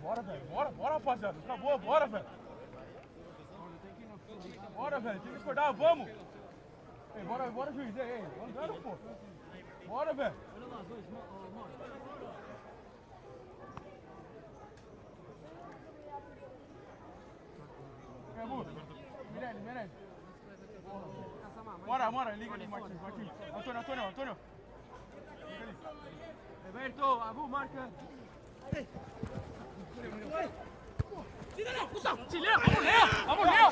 Speaker 5: Bora, velho, bora, rapaziada. Acabou, bora, velho. Bora, velho. Tem que acordar, vamos. Ei, bora, juiz. Ei, andando, pô. Bora, velho. Mirelli. Bora, liga ali, Martins. Antônio. Roberto, Abu, marca. ¡Sí, Leo! ¡Vamos, Leo!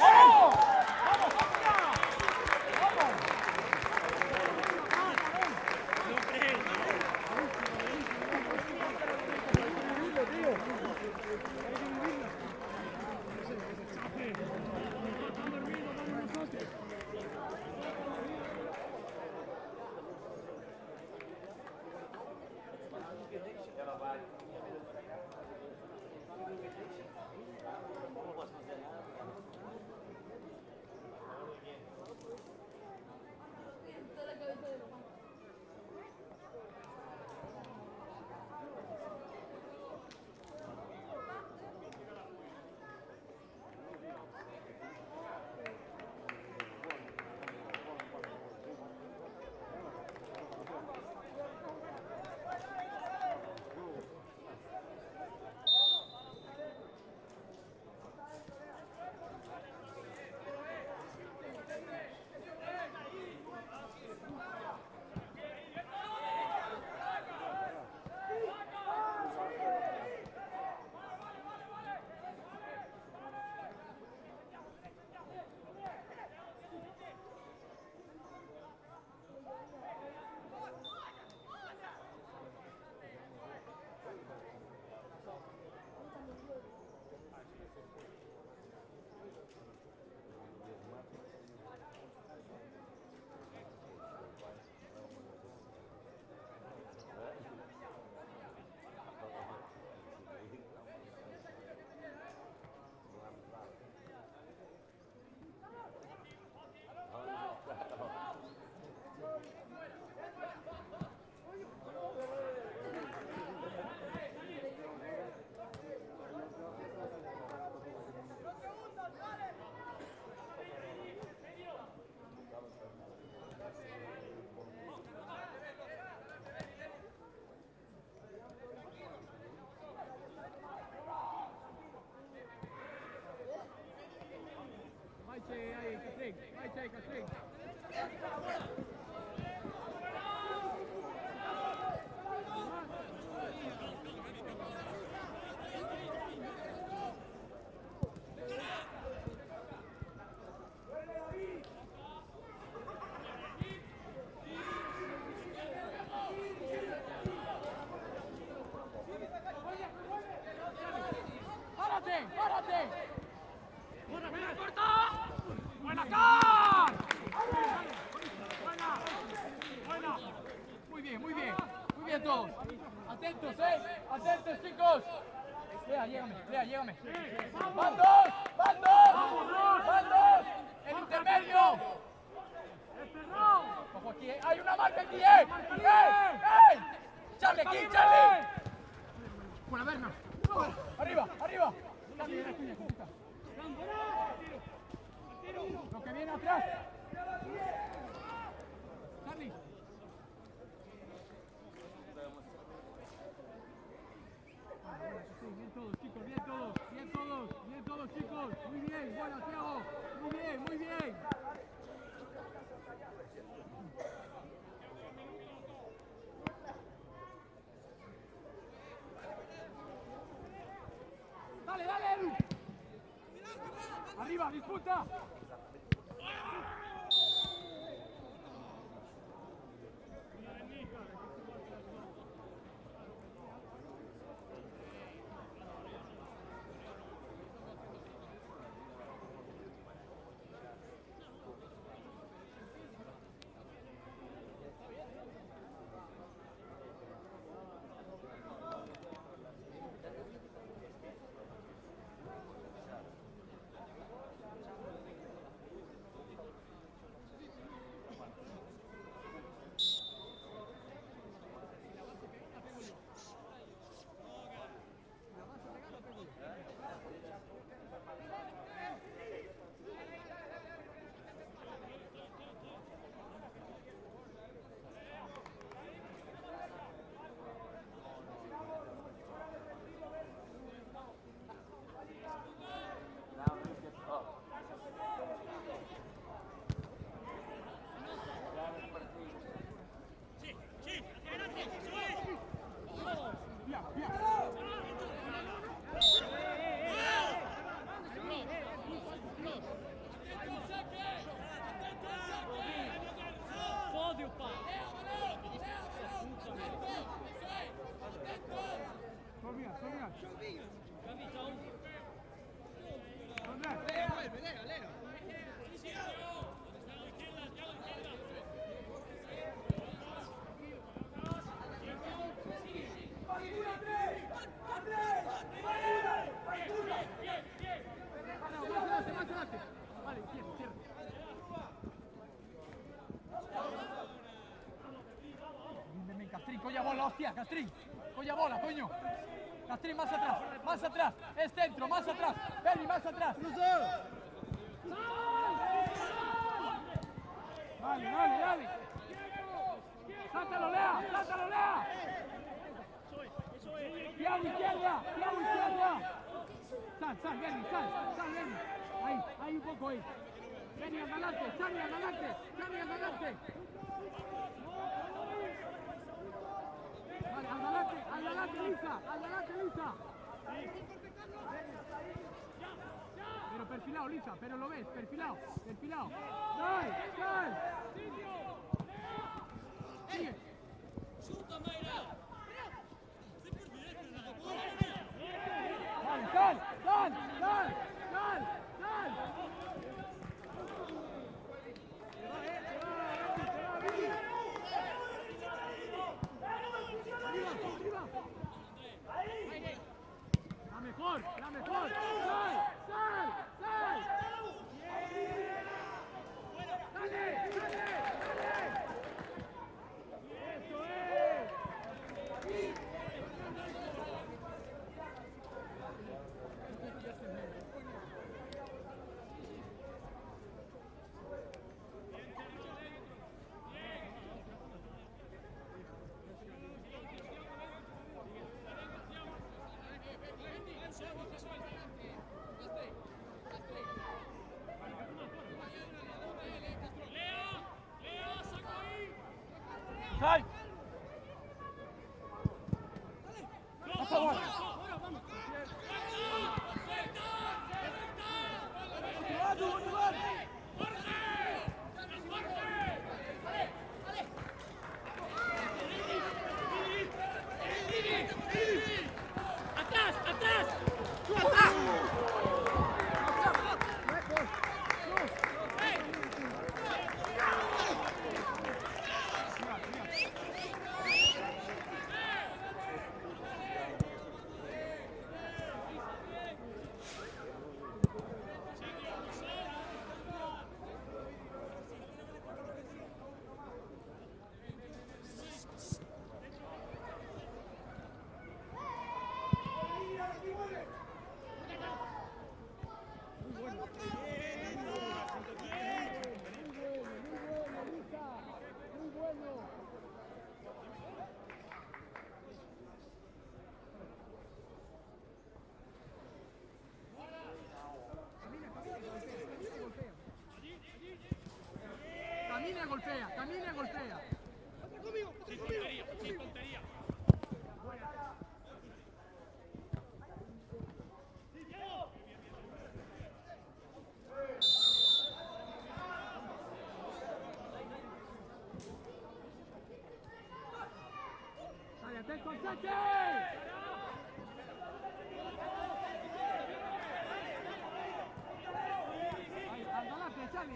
Speaker 5: ¡Párate! ¡Buena, Can! ¡Buena! Muy bien todos. Atentos, atentos, chicos. Lea, llégame. ¡Van dos! ¡El intermedio! Ojo aquí, hay una marca aquí, ¡Ey! ¡Charlie aquí, Charlie! Buena, Berna. ¡Arriba! Lo que viene atrás. Charlie. Bien todos, chicos, bien todos, chicos. Muy bien, bueno, Thiago. Muy bien. Dale, Edu. Arriba, disputa. hostia, Castrín. Coña bola, coño. Castrín, más atrás. Es centro, más atrás. Berry, más atrás. Dale. Sáltalo, Lea. Piano izquierda. Sal, Berry. Ahí un poco ahí. Berry, adelante. Vale, adelante, Lisa. Pero perfilado, Lisa, pero lo ves, perfilado. Sal. Sigue. Vale, sal. La mejor. Sal. Dale. Eso es. ¡Sal! ¡Pasa bola! Camina y golpea. Sin tontería. ¡Cállate con Sánchez!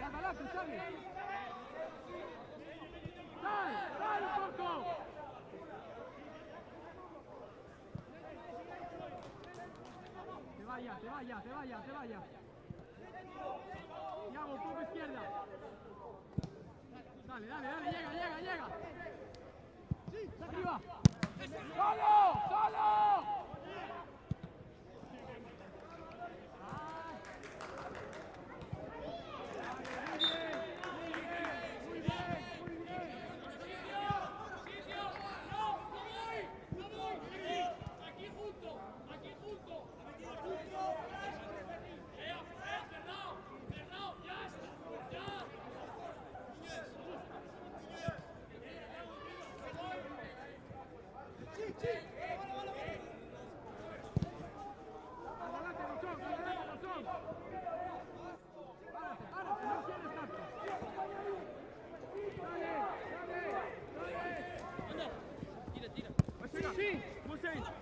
Speaker 5: Adelante, Xavi. ¡Sal un poco! Te vaya. Thiago, un poco izquierda. Dale, llega. Arriba. ¡Solo!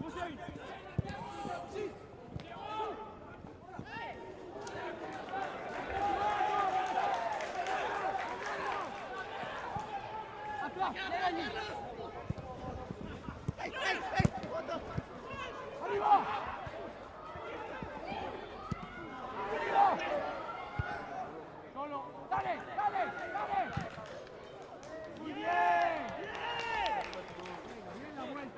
Speaker 5: Hussein. Atrás, llega allí. ¡Arriba! Solo, dale. Muy bien. Bien la vuelta.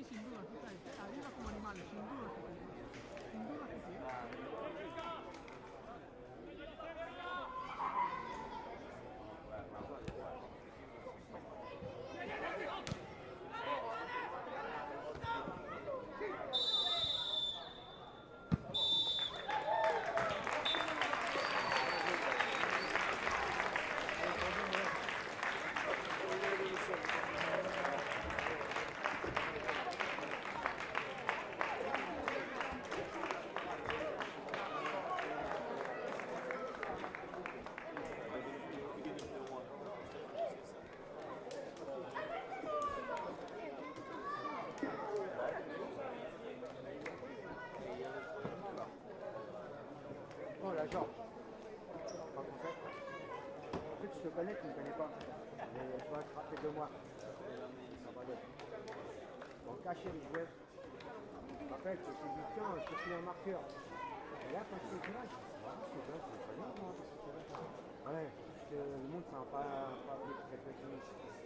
Speaker 4: sin duda, fíjate, arriba como animales, sin duda que sí. Sin duda que sí.
Speaker 2: Oh, la jambe. En fait, je te connais, tu ne me connais pas. Mais tu vas te rappeler de moi. Bon, cacher les jouets. Je me rappelle que je me dis, tiens, je suis un marqueur. Et là, quand je suis là, je dis, c'est vrai, c'est pas bien, moi. Ouais, parce que le monde, ça n'a pas appelé très petit.